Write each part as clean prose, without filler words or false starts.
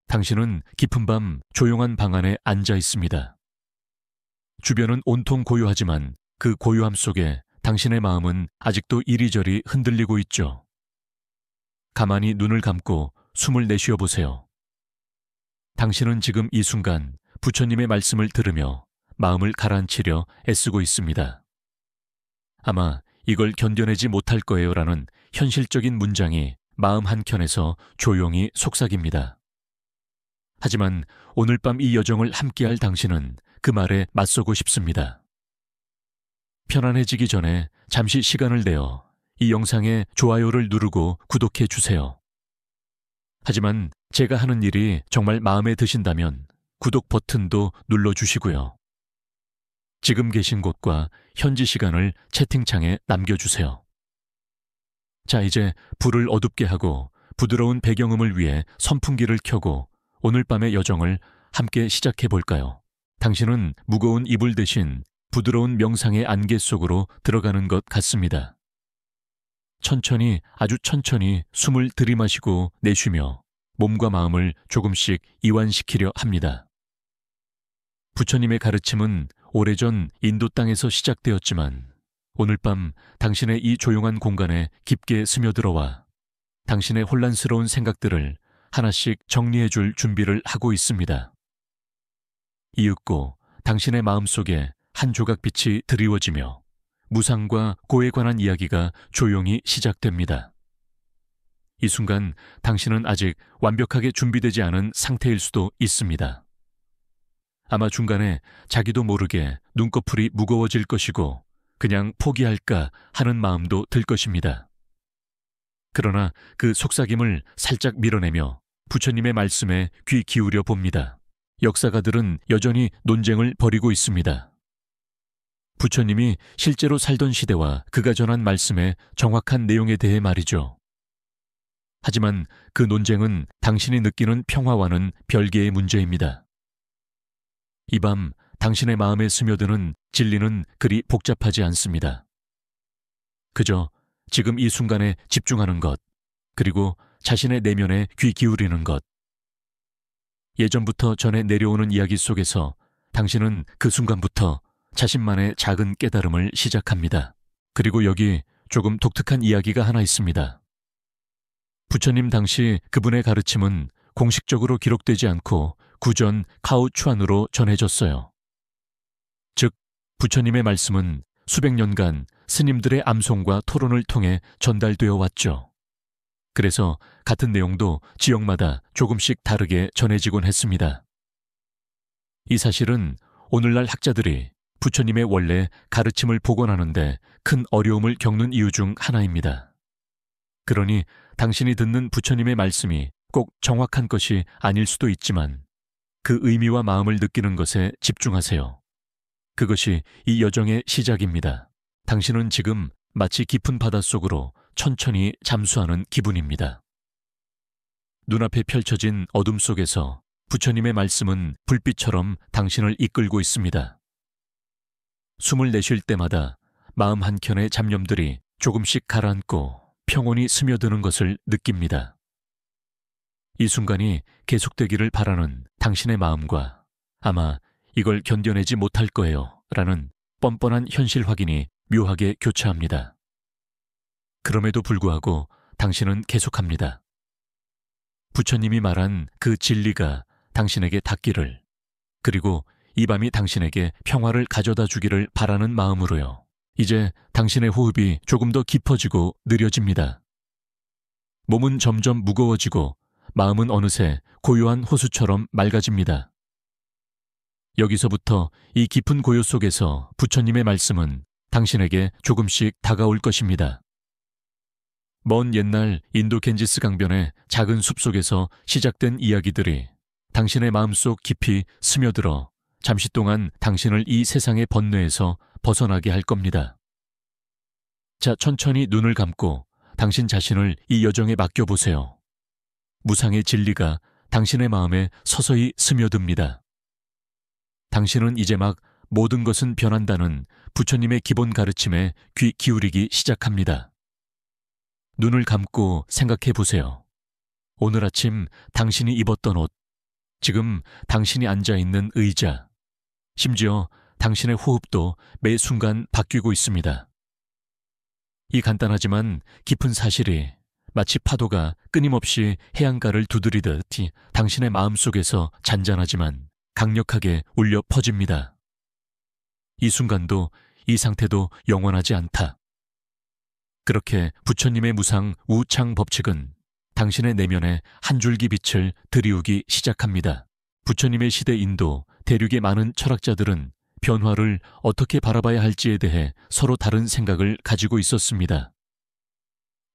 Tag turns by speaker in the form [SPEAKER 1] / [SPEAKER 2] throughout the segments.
[SPEAKER 1] 당신은 깊은 밤 조용한 방 안에 앉아 있습니다. 주변은 온통 고요하지만 그 고요함 속에 당신의 마음은 아직도 이리저리 흔들리고 있죠. 가만히 눈을 감고 숨을 내쉬어 보세요. 당신은 지금 이 순간 부처님의 말씀을 들으며 마음을 가라앉히려 애쓰고 있습니다. 아마 이걸 견뎌내지 못할 거예요라는 현실적인 문장이 마음 한켠에서 조용히 속삭입니다. 하지만 오늘 밤 이 여정을 함께할 당신은 그 말에 맞서고 싶습니다. 편안해지기 전에 잠시 시간을 내어 이 영상에 좋아요를 누르고 구독해 주세요. 하지만 제가 하는 일이 정말 마음에 드신다면 구독 버튼도 눌러주시고요. 지금 계신 곳과 현지 시간을 채팅창에 남겨주세요. 자, 이제 불을 어둡게 하고 부드러운 배경음을 위해 선풍기를 켜고 오늘 밤의 여정을 함께 시작해 볼까요? 당신은 무거운 이불 대신 부드러운 명상의 안개 속으로 들어가는 것 같습니다. 천천히, 아주 천천히 숨을 들이마시고 내쉬며 몸과 마음을 조금씩 이완시키려 합니다. 부처님의 가르침은 오래전 인도 땅에서 시작되었지만 오늘 밤 당신의 이 조용한 공간에 깊게 스며들어와 당신의 혼란스러운 생각들을 하나씩 정리해 줄 준비를 하고 있습니다. 이윽고 당신의 마음속에 한 조각 빛이 드리워지며 무상과 고에 관한 이야기가 조용히 시작됩니다. 이 순간 당신은 아직 완벽하게 준비되지 않은 상태일 수도 있습니다. 아마 중간에 자기도 모르게 눈꺼풀이 무거워질 것이고 그냥 포기할까 하는 마음도 들 것입니다. 그러나 그 속삭임을 살짝 밀어내며 부처님의 말씀에 귀 기울여 봅니다. 역사가들은 여전히 논쟁을 벌이고 있습니다. 부처님이 실제로 살던 시대와 그가 전한 말씀의 정확한 내용에 대해 말이죠. 하지만 그 논쟁은 당신이 느끼는 평화와는 별개의 문제입니다. 이 밤 당신의 마음에 스며드는 진리는 그리 복잡하지 않습니다. 그저 지금 이 순간에 집중하는 것, 그리고 자신의 내면에 귀 기울이는 것. 예전부터 전해 내려오는 이야기 속에서 당신은 그 순간부터 자신만의 작은 깨달음을 시작합니다. 그리고 여기 조금 독특한 이야기가 하나 있습니다. 부처님 당시 그분의 가르침은 공식적으로 기록되지 않고 구전 카오추안으로 전해졌어요. 즉, 부처님의 말씀은 수백 년간 스님들의 암송과 토론을 통해 전달되어 왔죠. 그래서 같은 내용도 지역마다 조금씩 다르게 전해지곤 했습니다. 이 사실은 오늘날 학자들이 부처님의 원래 가르침을 복원하는데 큰 어려움을 겪는 이유 중 하나입니다. 그러니 당신이 듣는 부처님의 말씀이 꼭 정확한 것이 아닐 수도 있지만 그 의미와 마음을 느끼는 것에 집중하세요. 그것이 이 여정의 시작입니다. 당신은 지금 마치 깊은 바닷속으로 천천히 잠수하는 기분입니다. 눈앞에 펼쳐진 어둠 속에서 부처님의 말씀은 불빛처럼 당신을 이끌고 있습니다. 숨을 내쉴 때마다 마음 한켠의 잡념들이 조금씩 가라앉고 평온이 스며드는 것을 느낍니다. 이 순간이 계속되기를 바라는 당신의 마음과 아마 이걸 견뎌내지 못할 거예요 라는 뻔뻔한 현실 확인이 묘하게 교차합니다. 그럼에도 불구하고 당신은 계속합니다. 부처님이 말한 그 진리가 당신에게 닿기를, 그리고 이 밤이 당신에게 평화를 가져다 주기를 바라는 마음으로요. 이제 당신의 호흡이 조금 더 깊어지고 느려집니다. 몸은 점점 무거워지고 마음은 어느새 고요한 호수처럼 맑아집니다. 여기서부터 이 깊은 고요 속에서 부처님의 말씀은 당신에게 조금씩 다가올 것입니다. 먼 옛날 인도 겐지스 강변의 작은 숲속에서 시작된 이야기들이 당신의 마음속 깊이 스며들어 잠시 동안 당신을 이 세상의 번뇌에서 벗어나게 할 겁니다. 자, 천천히 눈을 감고 당신 자신을 이 여정에 맡겨보세요. 무상의 진리가 당신의 마음에 서서히 스며듭니다. 당신은 이제 막 모든 것은 변한다는 부처님의 기본 가르침에 귀 기울이기 시작합니다. 눈을 감고 생각해 보세요. 오늘 아침 당신이 입었던 옷, 지금 당신이 앉아있는 의자, 심지어 당신의 호흡도 매 순간 바뀌고 있습니다. 이 간단하지만 깊은 사실이 마치 파도가 끊임없이 해안가를 두드리듯 당신의 마음속에서 잔잔하지만 강력하게 울려 퍼집니다. 이 순간도 이 상태도 영원하지 않다. 그렇게 부처님의 무상 우창 법칙은 당신의 내면에 한 줄기 빛을 들이우기 시작합니다. 부처님의 시대 인도 대륙의 많은 철학자들은 변화를 어떻게 바라봐야 할지에 대해 서로 다른 생각을 가지고 있었습니다.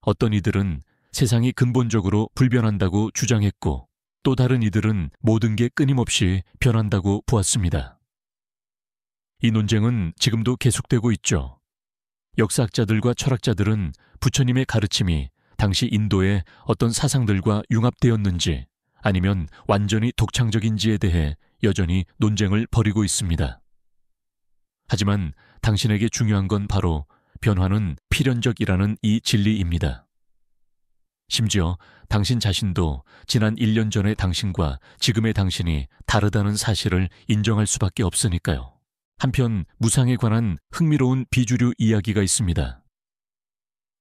[SPEAKER 1] 어떤 이들은 세상이 근본적으로 불변한다고 주장했고, 또 다른 이들은 모든 게 끊임없이 변한다고 보았습니다. 이 논쟁은 지금도 계속되고 있죠. 역사학자들과 철학자들은 부처님의 가르침이 당시 인도의 어떤 사상들과 융합되었는지 아니면 완전히 독창적인지에 대해 여전히 논쟁을 벌이고 있습니다. 하지만 당신에게 중요한 건 바로 변화는 필연적이라는 이 진리입니다. 심지어 당신 자신도 지난 1년 전의 당신과 지금의 당신이 다르다는 사실을 인정할 수밖에 없으니까요. 한편 무상에 관한 흥미로운 비주류 이야기가 있습니다.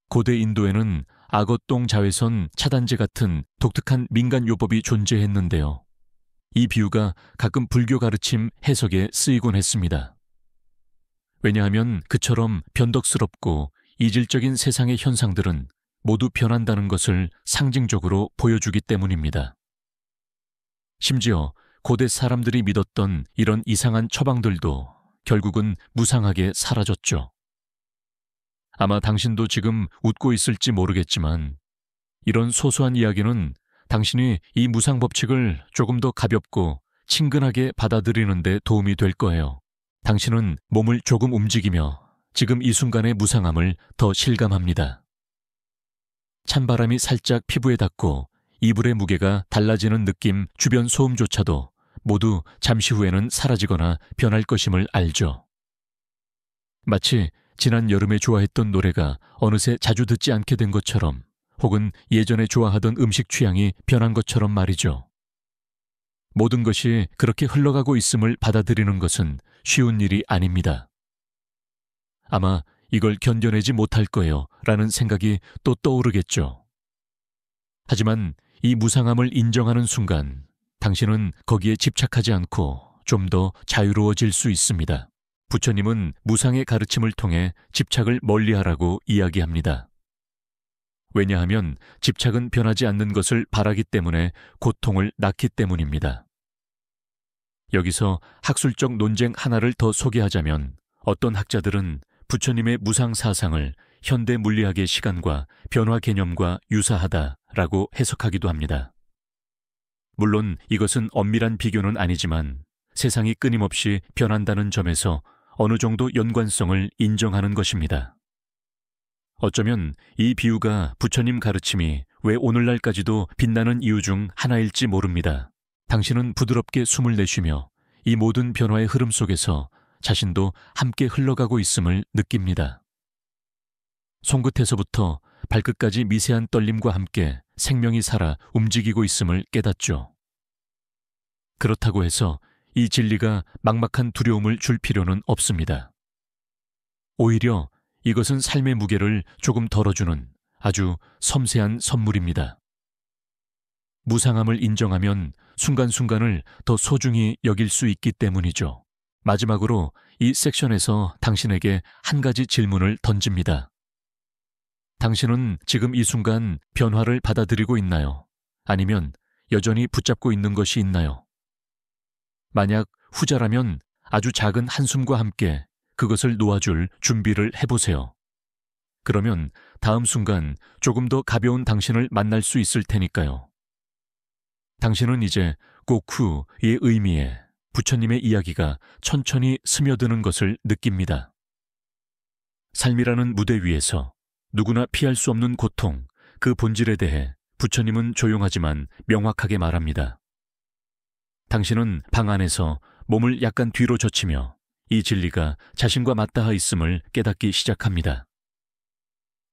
[SPEAKER 1] 고대 인도에는 악어똥 자외선 차단제 같은 독특한 민간요법이 존재했는데요. 이 비유가 가끔 불교 가르침 해석에 쓰이곤 했습니다. 왜냐하면 그처럼 변덕스럽고 이질적인 세상의 현상들은 모두 변한다는 것을 상징적으로 보여주기 때문입니다. 심지어 고대 사람들이 믿었던 이런 이상한 처방들도 결국은 무상하게 사라졌죠. 아마 당신도 지금 웃고 있을지 모르겠지만 이런 소소한 이야기는 당신이 이 무상 법칙을 조금 더 가볍고 친근하게 받아들이는 데 도움이 될 거예요. 당신은 몸을 조금 움직이며 지금 이 순간의 무상함을 더 실감합니다. 찬바람이 살짝 피부에 닿고 이불의 무게가 달라지는 느낌, 주변 소음조차도 모두 잠시 후에는 사라지거나 변할 것임을 알죠. 마치 지난 여름에 좋아했던 노래가 어느새 자주 듣지 않게 된 것처럼, 혹은 예전에 좋아하던 음식 취향이 변한 것처럼 말이죠. 모든 것이 그렇게 흘러가고 있음을 받아들이는 것은 쉬운 일이 아닙니다. 아마 이걸 견뎌내지 못할 거예요 라는 생각이 또 떠오르겠죠. 하지만 이 무상함을 인정하는 순간 당신은 거기에 집착하지 않고 좀 더 자유로워질 수 있습니다. 부처님은 무상의 가르침을 통해 집착을 멀리하라고 이야기합니다. 왜냐하면 집착은 변하지 않는 것을 바라기 때문에 고통을 낳기 때문입니다. 여기서 학술적 논쟁 하나를 더 소개하자면 어떤 학자들은 부처님의 무상 사상을 현대 물리학의 시간과 변화 개념과 유사하다라고 해석하기도 합니다. 물론 이것은 엄밀한 비교는 아니지만 세상이 끊임없이 변한다는 점에서 어느 정도 연관성을 인정하는 것입니다. 어쩌면 이 비유가 부처님 가르침이 왜 오늘날까지도 빛나는 이유 중 하나일지 모릅니다. 당신은 부드럽게 숨을 내쉬며 이 모든 변화의 흐름 속에서 자신도 함께 흘러가고 있음을 느낍니다. 손끝에서부터 발끝까지 미세한 떨림과 함께 생명이 살아 움직이고 있음을 깨닫죠. 그렇다고 해서 이 진리가 막막한 두려움을 줄 필요는 없습니다. 오히려 이것은 삶의 무게를 조금 덜어주는 아주 섬세한 선물입니다. 무상함을 인정하면 순간순간을 더 소중히 여길 수 있기 때문이죠. 마지막으로 이 섹션에서 당신에게 한 가지 질문을 던집니다. 당신은 지금 이 순간 변화를 받아들이고 있나요? 아니면 여전히 붙잡고 있는 것이 있나요? 만약 후자라면 아주 작은 한숨과 함께 그것을 놓아줄 준비를 해보세요. 그러면 다음 순간 조금 더 가벼운 당신을 만날 수 있을 테니까요. 당신은 이제 고쿠의 의미에 부처님의 이야기가 천천히 스며드는 것을 느낍니다. 삶이라는 무대 위에서 누구나 피할 수 없는 고통, 그 본질에 대해 부처님은 조용하지만 명확하게 말합니다. 당신은 방 안에서 몸을 약간 뒤로 젖히며 이 진리가 자신과 맞닿아 있음을 깨닫기 시작합니다.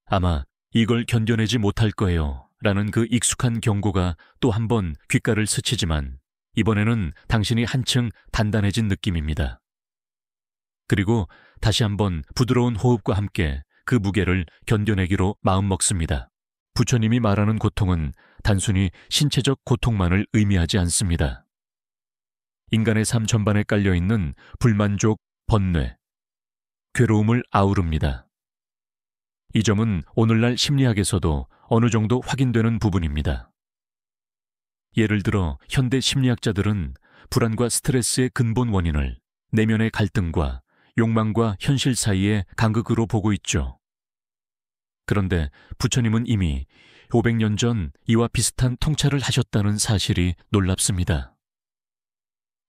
[SPEAKER 1] 아마 이걸 견뎌내지 못할 거예요 라는 그 익숙한 경고가 또 한 번 귓가를 스치지만 이번에는 당신이 한층 단단해진 느낌입니다. 그리고 다시 한번 부드러운 호흡과 함께 그 무게를 견뎌내기로 마음먹습니다. 부처님이 말하는 고통은 단순히 신체적 고통만을 의미하지 않습니다. 인간의 삶 전반에 깔려있는 불만족, 번뇌, 괴로움을 아우릅니다. 이 점은 오늘날 심리학에서도 어느 정도 확인되는 부분입니다. 예를 들어 현대 심리학자들은 불안과 스트레스의 근본 원인을 내면의 갈등과 욕망과 현실 사이의 간극으로 보고 있죠. 그런데 부처님은 이미 500년 전 이와 비슷한 통찰을 하셨다는 사실이 놀랍습니다.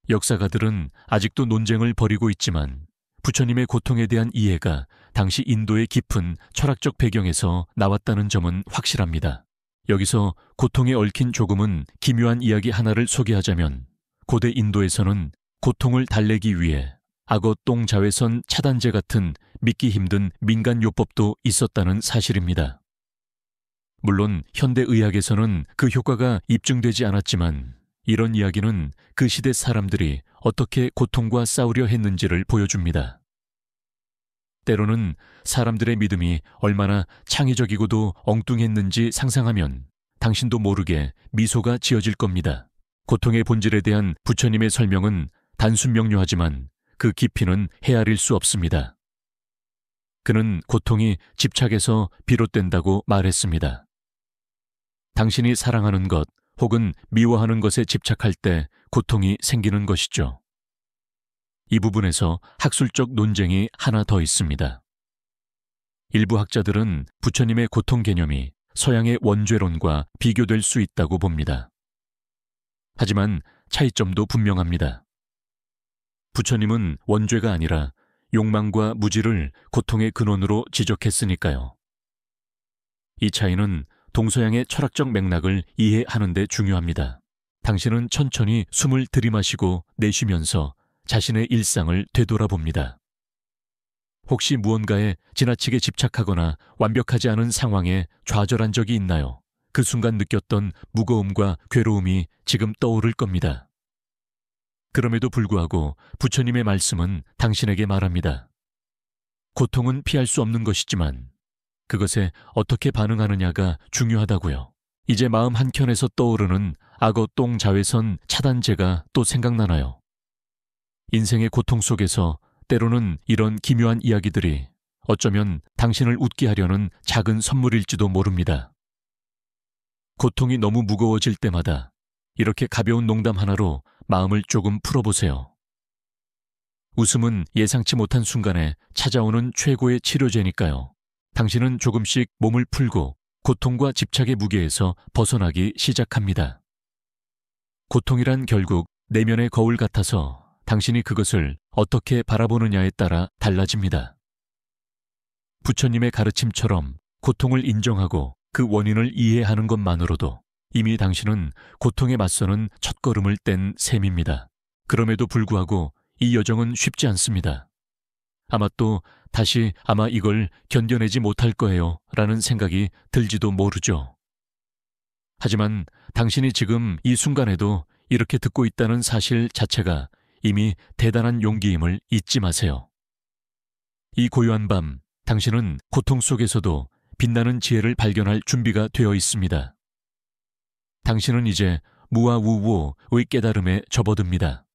[SPEAKER 1] 역사가들은 아직도 논쟁을 벌이고 있지만 부처님의 고통에 대한 이해가 당시 인도의 깊은 철학적 배경에서 나왔다는 점은 확실합니다. 여기서 고통에 얽힌 조금은 기묘한 이야기 하나를 소개하자면 고대 인도에서는 고통을 달래기 위해 악어 똥 자외선 차단제 같은 믿기 힘든 민간요법도 있었다는 사실입니다. 물론 현대 의학에서는 그 효과가 입증되지 않았지만 이런 이야기는 그 시대 사람들이 어떻게 고통과 싸우려 했는지를 보여줍니다. 때로는 사람들의 믿음이 얼마나 창의적이고도 엉뚱했는지 상상하면 당신도 모르게 미소가 지어질 겁니다. 고통의 본질에 대한 부처님의 설명은 단순 명료하지만 그 깊이는 헤아릴 수 없습니다. 그는 고통이 집착에서 비롯된다고 말했습니다. 당신이 사랑하는 것 혹은 미워하는 것에 집착할 때 고통이 생기는 것이죠. 이 부분에서 학술적 논쟁이 하나 더 있습니다. 일부 학자들은 부처님의 고통 개념이 서양의 원죄론과 비교될 수 있다고 봅니다. 하지만 차이점도 분명합니다. 부처님은 원죄가 아니라 욕망과 무지를 고통의 근원으로 지적했으니까요. 이 차이는 동서양의 철학적 맥락을 이해하는 데 중요합니다. 당신은 천천히 숨을 들이마시고 내쉬면서 자신의 일상을 되돌아봅니다. 혹시 무언가에 지나치게 집착하거나 완벽하지 않은 상황에 좌절한 적이 있나요? 그 순간 느꼈던 무거움과 괴로움이 지금 떠오를 겁니다. 그럼에도 불구하고 부처님의 말씀은 당신에게 말합니다. 고통은 피할 수 없는 것이지만 그것에 어떻게 반응하느냐가 중요하다고요. 이제 마음 한켠에서 떠오르는 악어 똥 자외선 차단제가 또 생각나나요? 인생의 고통 속에서 때로는 이런 기묘한 이야기들이 어쩌면 당신을 웃게 하려는 작은 선물일지도 모릅니다. 고통이 너무 무거워질 때마다 이렇게 가벼운 농담 하나로 마음을 조금 풀어보세요. 웃음은 예상치 못한 순간에 찾아오는 최고의 치료제니까요. 당신은 조금씩 몸을 풀고 고통과 집착의 무게에서 벗어나기 시작합니다. 고통이란 결국 내면의 거울 같아서 당신이 그것을 어떻게 바라보느냐에 따라 달라집니다. 부처님의 가르침처럼 고통을 인정하고 그 원인을 이해하는 것만으로도 이미 당신은 고통에 맞서는 첫걸음을 뗀 셈입니다. 그럼에도 불구하고 이 여정은 쉽지 않습니다. 아마 또 다시 이걸 견뎌내지 못할 거예요 라는 생각이 들지도 모르죠. 하지만 당신이 지금 이 순간에도 이렇게 듣고 있다는 사실 자체가 이미 대단한 용기임을 잊지 마세요. 이 고요한 밤, 당신은 고통 속에서도 빛나는 지혜를 발견할 준비가 되어 있습니다. 당신은 이제 무아우우의 깨달음에 접어듭니다.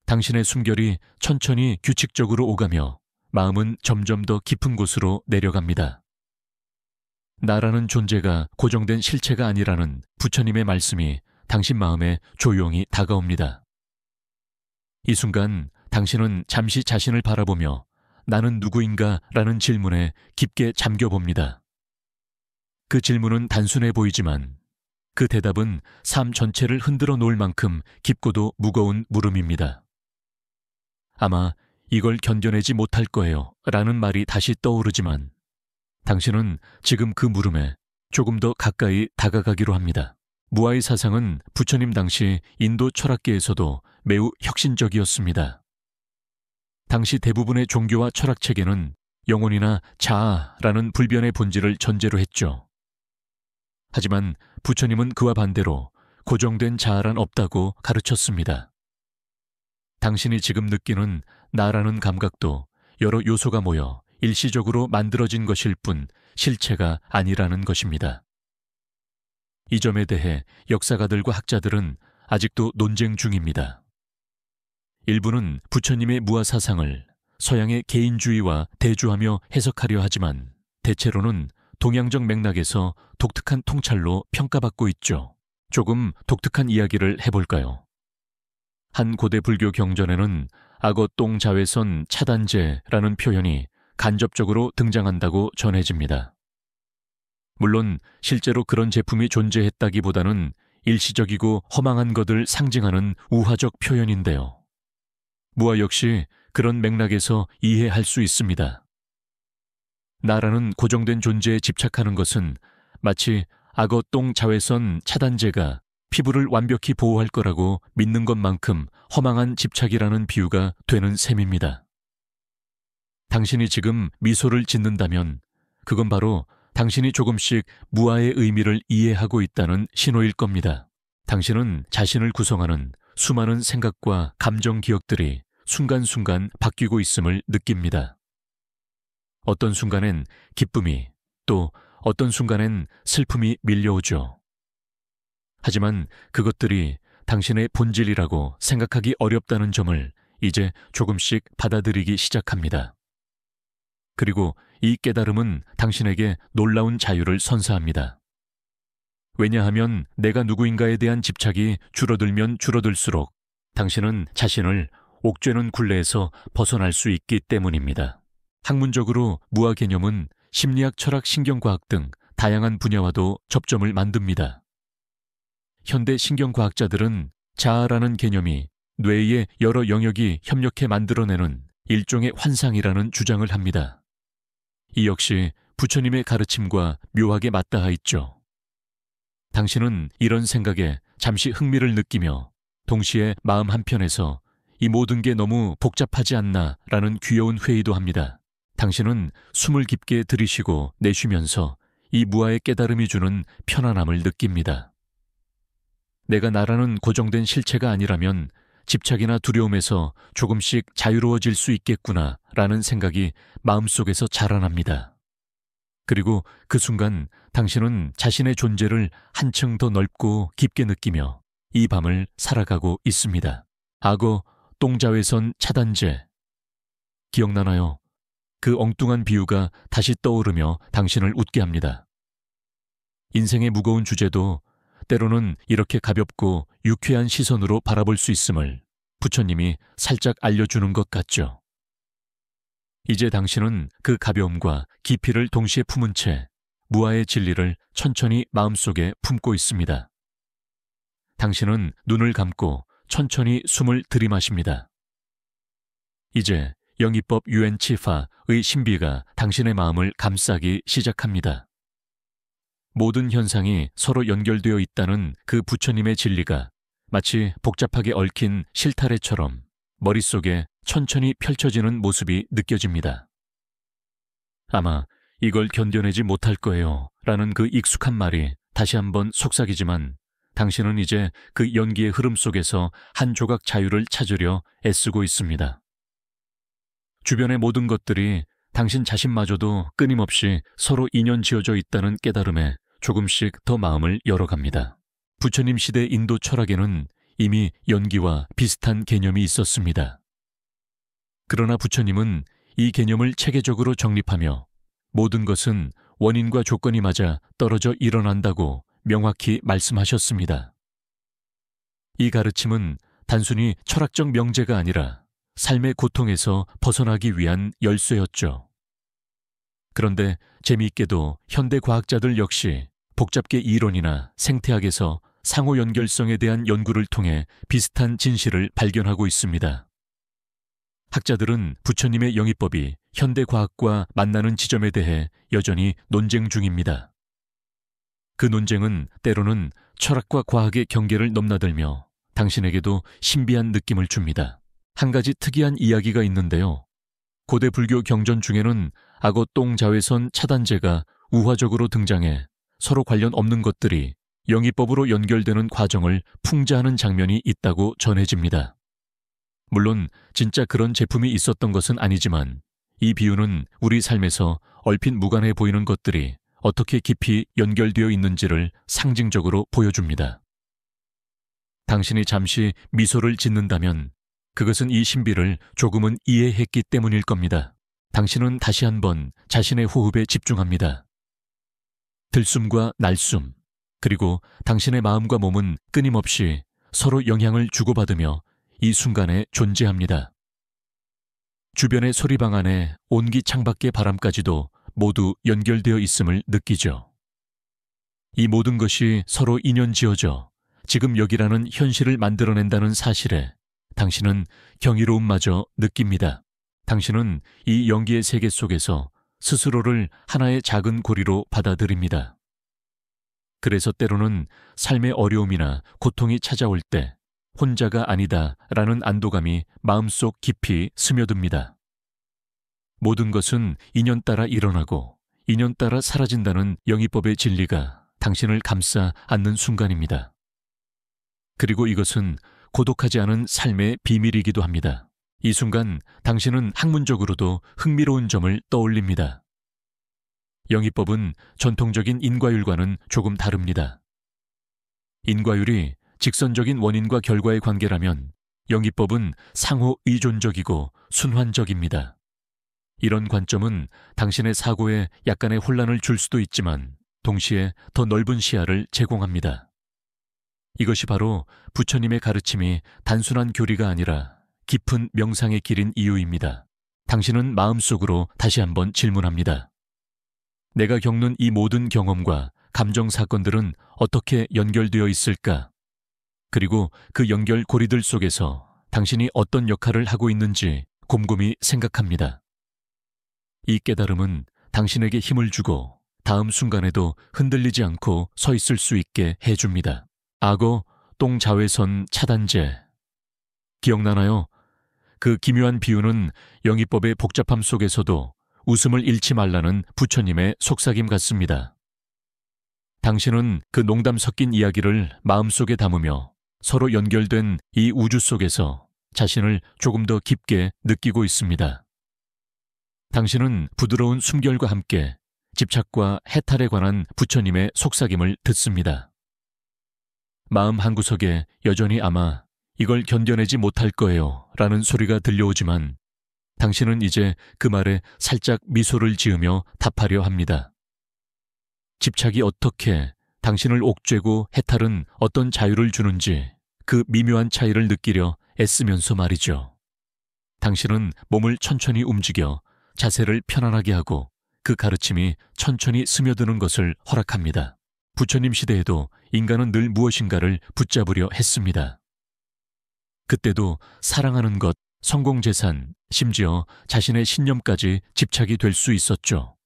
[SPEAKER 1] 당신의 숨결이 천천히 규칙적으로 오가며 마음은 점점 더 깊은 곳으로 내려갑니다. 나라는 존재가 고정된 실체가 아니라는 부처님의 말씀이 당신 마음에 조용히 다가옵니다. 이 순간 당신은 잠시 자신을 바라보며 나는 누구인가? 라는 질문에 깊게 잠겨봅니다. 그 질문은 단순해 보이지만 그 대답은 삶 전체를 흔들어 놓을 만큼 깊고도 무거운 물음입니다. 아마 이걸 견뎌내지 못할 거예요 라는 말이 다시 떠오르지만 당신은 지금 그 물음에 조금 더 가까이 다가가기로 합니다. 무아의 사상은 부처님 당시 인도 철학계에서도 매우 혁신적이었습니다. 당시 대부분의 종교와 철학 체계는 영혼이나 자아라는 불변의 본질을 전제로 했죠. 하지만 부처님은 그와 반대로 고정된 자아란 없다고 가르쳤습니다. 당신이 지금 느끼는 나라는 감각도 여러 요소가 모여 일시적으로 만들어진 것일 뿐 실체가 아니라는 것입니다. 이 점에 대해 역사가들과 학자들은 아직도 논쟁 중입니다. 일부는 부처님의 무아 사상을 서양의 개인주의와 대조하며 해석하려 하지만 대체로는 동양적 맥락에서 독특한 통찰로 평가받고 있죠. 조금 독특한 이야기를 해볼까요? 한 고대 불교 경전에는 악어 똥 자외선 차단제라는 표현이 간접적으로 등장한다고 전해집니다. 물론 실제로 그런 제품이 존재했다기보다는 일시적이고 허망한 것을 상징하는 우화적 표현인데요. 무아 역시 그런 맥락에서 이해할 수 있습니다. 나라는 고정된 존재에 집착하는 것은 마치 악어 똥 자외선 차단제가 피부를 완벽히 보호할 거라고 믿는 것만큼 허망한 집착이라는 비유가 되는 셈입니다. 당신이 지금 미소를 짓는다면 그건 바로 당신이 조금씩 무아의 의미를 이해하고 있다는 신호일 겁니다. 당신은 자신을 구성하는 수많은 생각과 감정 기억들이 순간순간 바뀌고 있음을 느낍니다. 어떤 순간엔 기쁨이, 또 어떤 순간엔 슬픔이 밀려오죠. 하지만 그것들이 당신의 본질이라고 생각하기 어렵다는 점을 이제 조금씩 받아들이기 시작합니다. 그리고 이 깨달음은 당신에게 놀라운 자유를 선사합니다. 왜냐하면 내가 누구인가에 대한 집착이 줄어들면 줄어들수록 당신은 자신을 옥죄는 굴레에서 벗어날 수 있기 때문입니다. 학문적으로 무아 개념은 심리학, 철학, 신경과학 등 다양한 분야와도 접점을 만듭니다. 현대 신경과학자들은 자아라는 개념이 뇌의 여러 영역이 협력해 만들어내는 일종의 환상이라는 주장을 합니다. 이 역시 부처님의 가르침과 묘하게 맞닿아 있죠. 당신은 이런 생각에 잠시 흥미를 느끼며 동시에 마음 한편에서 이 모든 게 너무 복잡하지 않나 라는 귀여운 회의도 합니다. 당신은 숨을 깊게 들이쉬고 내쉬면서 이 무아의 깨달음이 주는 편안함을 느낍니다. 내가 나라는 고정된 실체가 아니라면 집착이나 두려움에서 조금씩 자유로워질 수 있겠구나 라는 생각이 마음속에서 자라납니다. 그리고 그 순간 당신은 자신의 존재를 한층 더 넓고 깊게 느끼며 이 밤을 살아가고 있습니다. 악어 똥자외선 차단제. 기억나나요? 그 엉뚱한 비유가 다시 떠오르며 당신을 웃게 합니다. 인생의 무거운 주제도 때로는 이렇게 가볍고 유쾌한 시선으로 바라볼 수 있음을 부처님이 살짝 알려주는 것 같죠. 이제 당신은 그 가벼움과 깊이를 동시에 품은 채 무아의 진리를 천천히 마음속에 품고 있습니다. 당신은 눈을 감고 천천히 숨을 들이마십니다. 이제 영이법 유엔치파의 신비가 당신의 마음을 감싸기 시작합니다. 모든 현상이 서로 연결되어 있다는 그 부처님의 진리가 마치 복잡하게 얽힌 실타래처럼 머릿속에 천천히 펼쳐지는 모습이 느껴집니다. 아마 이걸 견뎌내지 못할 거예요 라는 그 익숙한 말이 다시 한번 속삭이지만 당신은 이제 그 연기의 흐름 속에서 한 조각 자유를 찾으려 애쓰고 있습니다. 주변의 모든 것들이 당신 자신마저도 끊임없이 서로 인연 지어져 있다는 깨달음에 조금씩 더 마음을 열어갑니다. 부처님 시대 인도 철학에는 이미 연기와 비슷한 개념이 있었습니다. 그러나 부처님은 이 개념을 체계적으로 정립하며 모든 것은 원인과 조건이 맞아 떨어져 일어난다고 명확히 말씀하셨습니다. 이 가르침은 단순히 철학적 명제가 아니라 삶의 고통에서 벗어나기 위한 열쇠였죠. 그런데 재미있게도 현대 과학자들 역시 복잡계 이론이나 생태학에서 상호 연결성에 대한 연구를 통해 비슷한 진실을 발견하고 있습니다. 학자들은 부처님의 영이법이 현대 과학과 만나는 지점에 대해 여전히 논쟁 중입니다. 그 논쟁은 때로는 철학과 과학의 경계를 넘나들며 당신에게도 신비한 느낌을 줍니다. 한 가지 특이한 이야기가 있는데요. 고대 불교 경전 중에는 악어 똥 자외선 차단제가 우화적으로 등장해 서로 관련 없는 것들이 영이법으로 연결되는 과정을 풍자하는 장면이 있다고 전해집니다. 물론 진짜 그런 제품이 있었던 것은 아니지만 이 비유는 우리 삶에서 얼핏 무관해 보이는 것들이 어떻게 깊이 연결되어 있는지를 상징적으로 보여줍니다. 당신이 잠시 미소를 짓는다면 그것은 이 신비를 조금은 이해했기 때문일 겁니다. 당신은 다시 한번 자신의 호흡에 집중합니다. 들숨과 날숨, 그리고 당신의 마음과 몸은 끊임없이 서로 영향을 주고받으며 이 순간에 존재합니다. 주변의 소리방 안에 온기 창밖의 바람까지도 모두 연결되어 있음을 느끼죠. 이 모든 것이 서로 인연지어져 지금 여기라는 현실을 만들어낸다는 사실에 당신은 경이로움마저 느낍니다. 당신은 이 연기의 세계 속에서 스스로를 하나의 작은 고리로 받아들입니다. 그래서 때로는 삶의 어려움이나 고통이 찾아올 때 혼자가 아니다라는 안도감이 마음속 깊이 스며듭니다. 모든 것은 인연 따라 일어나고 인연 따라 사라진다는 영이법의 진리가 당신을 감싸 안는 순간입니다. 그리고 이것은 고독하지 않은 삶의 비밀이기도 합니다. 이 순간 당신은 학문적으로도 흥미로운 점을 떠올립니다. 영이법은 전통적인 인과율과는 조금 다릅니다. 인과율이 직선적인 원인과 결과의 관계라면 영이법은 상호 의존적이고 순환적입니다. 이런 관점은 당신의 사고에 약간의 혼란을 줄 수도 있지만 동시에 더 넓은 시야를 제공합니다. 이것이 바로 부처님의 가르침이 단순한 교리가 아니라 깊은 명상의 길인 이유입니다. 당신은 마음속으로 다시 한번 질문합니다. 내가 겪는 이 모든 경험과 감정 사건들은 어떻게 연결되어 있을까? 그리고 그 연결 고리들 속에서 당신이 어떤 역할을 하고 있는지 곰곰이 생각합니다. 이 깨달음은 당신에게 힘을 주고 다음 순간에도 흔들리지 않고 서 있을 수 있게 해줍니다. 악어 똥자외선 차단제. 기억나나요? 그 기묘한 비유는 영이법의 복잡함 속에서도 웃음을 잃지 말라는 부처님의 속삭임 같습니다. 당신은 그 농담 섞인 이야기를 마음속에 담으며 서로 연결된 이 우주 속에서 자신을 조금 더 깊게 느끼고 있습니다. 당신은 부드러운 숨결과 함께 집착과 해탈에 관한 부처님의 속삭임을 듣습니다. 마음 한구석에 여전히 아마 이걸 견뎌내지 못할 거예요 라는 소리가 들려오지만 당신은 이제 그 말에 살짝 미소를 지으며 답하려 합니다. 집착이 어떻게 당신을 옥죄고 해탈은 어떤 자유를 주는지 그 미묘한 차이를 느끼려 애쓰면서 말이죠. 당신은 몸을 천천히 움직여 자세를 편안하게 하고 그 가르침이 천천히 스며드는 것을 허락합니다. 부처님 시대에도 인간은 늘 무엇인가를 붙잡으려 했습니다. 그때도 사랑하는 것, 성공재산, 심지어 자신의 신념까지 집착이 될 수 있었죠.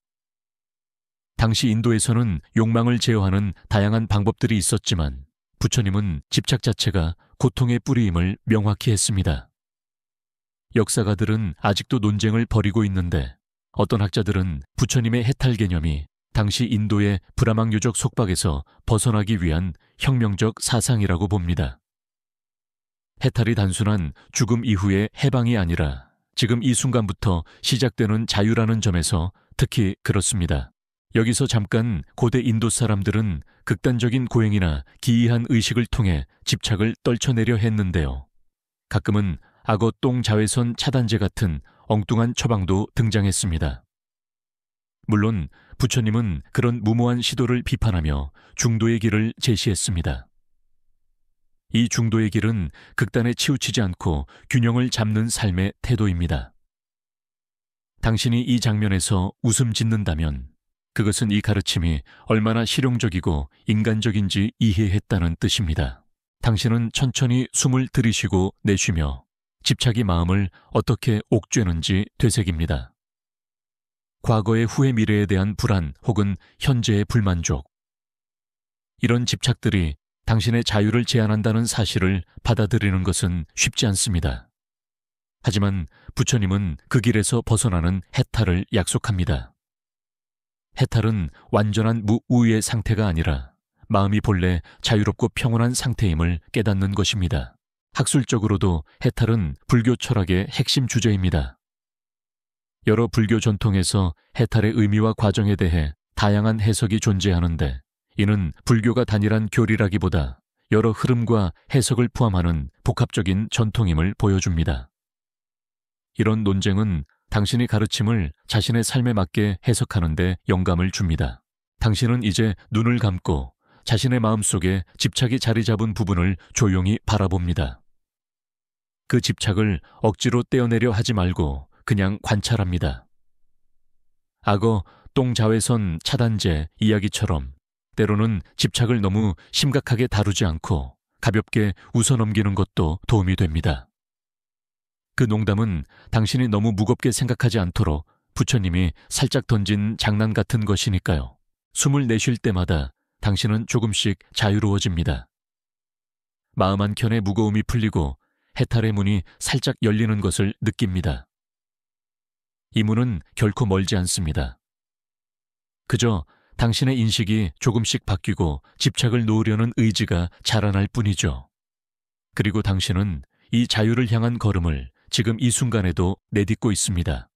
[SPEAKER 1] 당시 인도에서는 욕망을 제어하는 다양한 방법들이 있었지만 부처님은 집착 자체가 고통의 뿌리임을 명확히 했습니다. 역사가들은 아직도 논쟁을 벌이고 있는데 어떤 학자들은 부처님의 해탈 개념이 당시 인도의 브라망유적 속박에서 벗어나기 위한 혁명적 사상이라고 봅니다. 해탈이 단순한 죽음 이후의 해방이 아니라 지금 이 순간부터 시작되는 자유라는 점에서 특히 그렇습니다. 여기서 잠깐 고대 인도 사람들은 극단적인 고행이나 기이한 의식을 통해 집착을 떨쳐내려 했는데요. 가끔은 악어 똥 자외선 차단제 같은 엉뚱한 처방도 등장했습니다. 물론 부처님은 그런 무모한 시도를 비판하며 중도의 길을 제시했습니다. 이 중도의 길은 극단에 치우치지 않고 균형을 잡는 삶의 태도입니다. 당신이 이 장면에서 웃음 짓는다면 그것은 이 가르침이 얼마나 실용적이고 인간적인지 이해했다는 뜻입니다. 당신은 천천히 숨을 들이쉬고 내쉬며 집착이 마음을 어떻게 옥죄는지 되새깁니다. 과거의 후회 미래에 대한 불안 혹은 현재의 불만족. 이런 집착들이 당신의 자유를 제한한다는 사실을 받아들이는 것은 쉽지 않습니다. 하지만 부처님은 그 길에서 벗어나는 해탈을 약속합니다. 해탈은 완전한 무우의 상태가 아니라 마음이 본래 자유롭고 평온한 상태임을 깨닫는 것입니다. 학술적으로도 해탈은 불교 철학의 핵심 주제입니다. 여러 불교 전통에서 해탈의 의미와 과정에 대해 다양한 해석이 존재하는데, 이는 불교가 단일한 교리라기보다 여러 흐름과 해석을 포함하는 복합적인 전통임을 보여줍니다. 이런 논쟁은 당신의 가르침을 자신의 삶에 맞게 해석하는 데 영감을 줍니다. 당신은 이제 눈을 감고 자신의 마음속에 집착이 자리 잡은 부분을 조용히 바라봅니다. 그 집착을 억지로 떼어내려 하지 말고 그냥 관찰합니다. 악어 똥자외선 차단제 이야기처럼 때로는 집착을 너무 심각하게 다루지 않고 가볍게 웃어넘기는 것도 도움이 됩니다. 그 농담은 당신이 너무 무겁게 생각하지 않도록 부처님이 살짝 던진 장난 같은 것이니까요. 숨을 내쉴 때마다 당신은 조금씩 자유로워집니다. 마음 한켠의 무거움이 풀리고 해탈의 문이 살짝 열리는 것을 느낍니다. 이 문은 결코 멀지 않습니다. 그저 당신의 인식이 조금씩 바뀌고 집착을 놓으려는 의지가 자라날 뿐이죠. 그리고 당신은 이 자유를 향한 걸음을 지금 이 순간에도 내딛고 있습니다.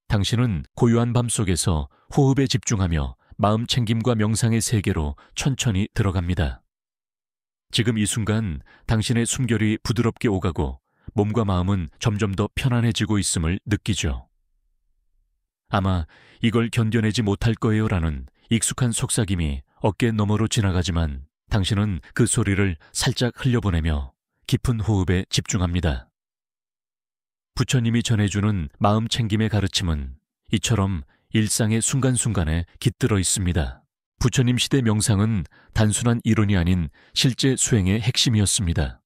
[SPEAKER 1] 당신은 고요한 밤 속에서 호흡에 집중하며 마음 챙김과 명상의 세계로 천천히 들어갑니다. 지금 이 순간 당신의 숨결이 부드럽게 오가고 몸과 마음은 점점 더 편안해지고 있음을 느끼죠. 아마 이걸 견뎌내지 못할 거예요라는 익숙한 속삭임이 어깨 너머로 지나가지만 당신은 그 소리를 살짝 흘려보내며 깊은 호흡에 집중합니다. 부처님이 전해주는 마음 챙김의 가르침은 이처럼 일상의 순간순간에 깃들어 있습니다. 부처님 시대 명상은 단순한 이론이 아닌 실제 수행의 핵심이었습니다.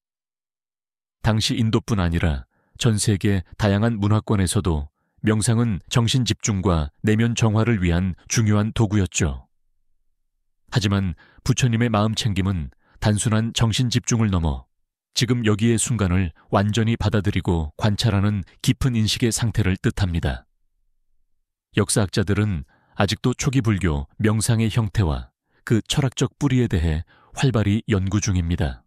[SPEAKER 1] 당시 인도뿐 아니라 전 세계 다양한 문화권에서도 명상은 정신 집중과 내면 정화를 위한 중요한 도구였죠. 하지만 부처님의 마음 챙김은 단순한 정신 집중을 넘어 지금 여기의 순간을 완전히 받아들이고 관찰하는 깊은 인식의 상태를 뜻합니다. 역사학자들은 아직도 초기 불교 명상의 형태와 그 철학적 뿌리에 대해 활발히 연구 중입니다.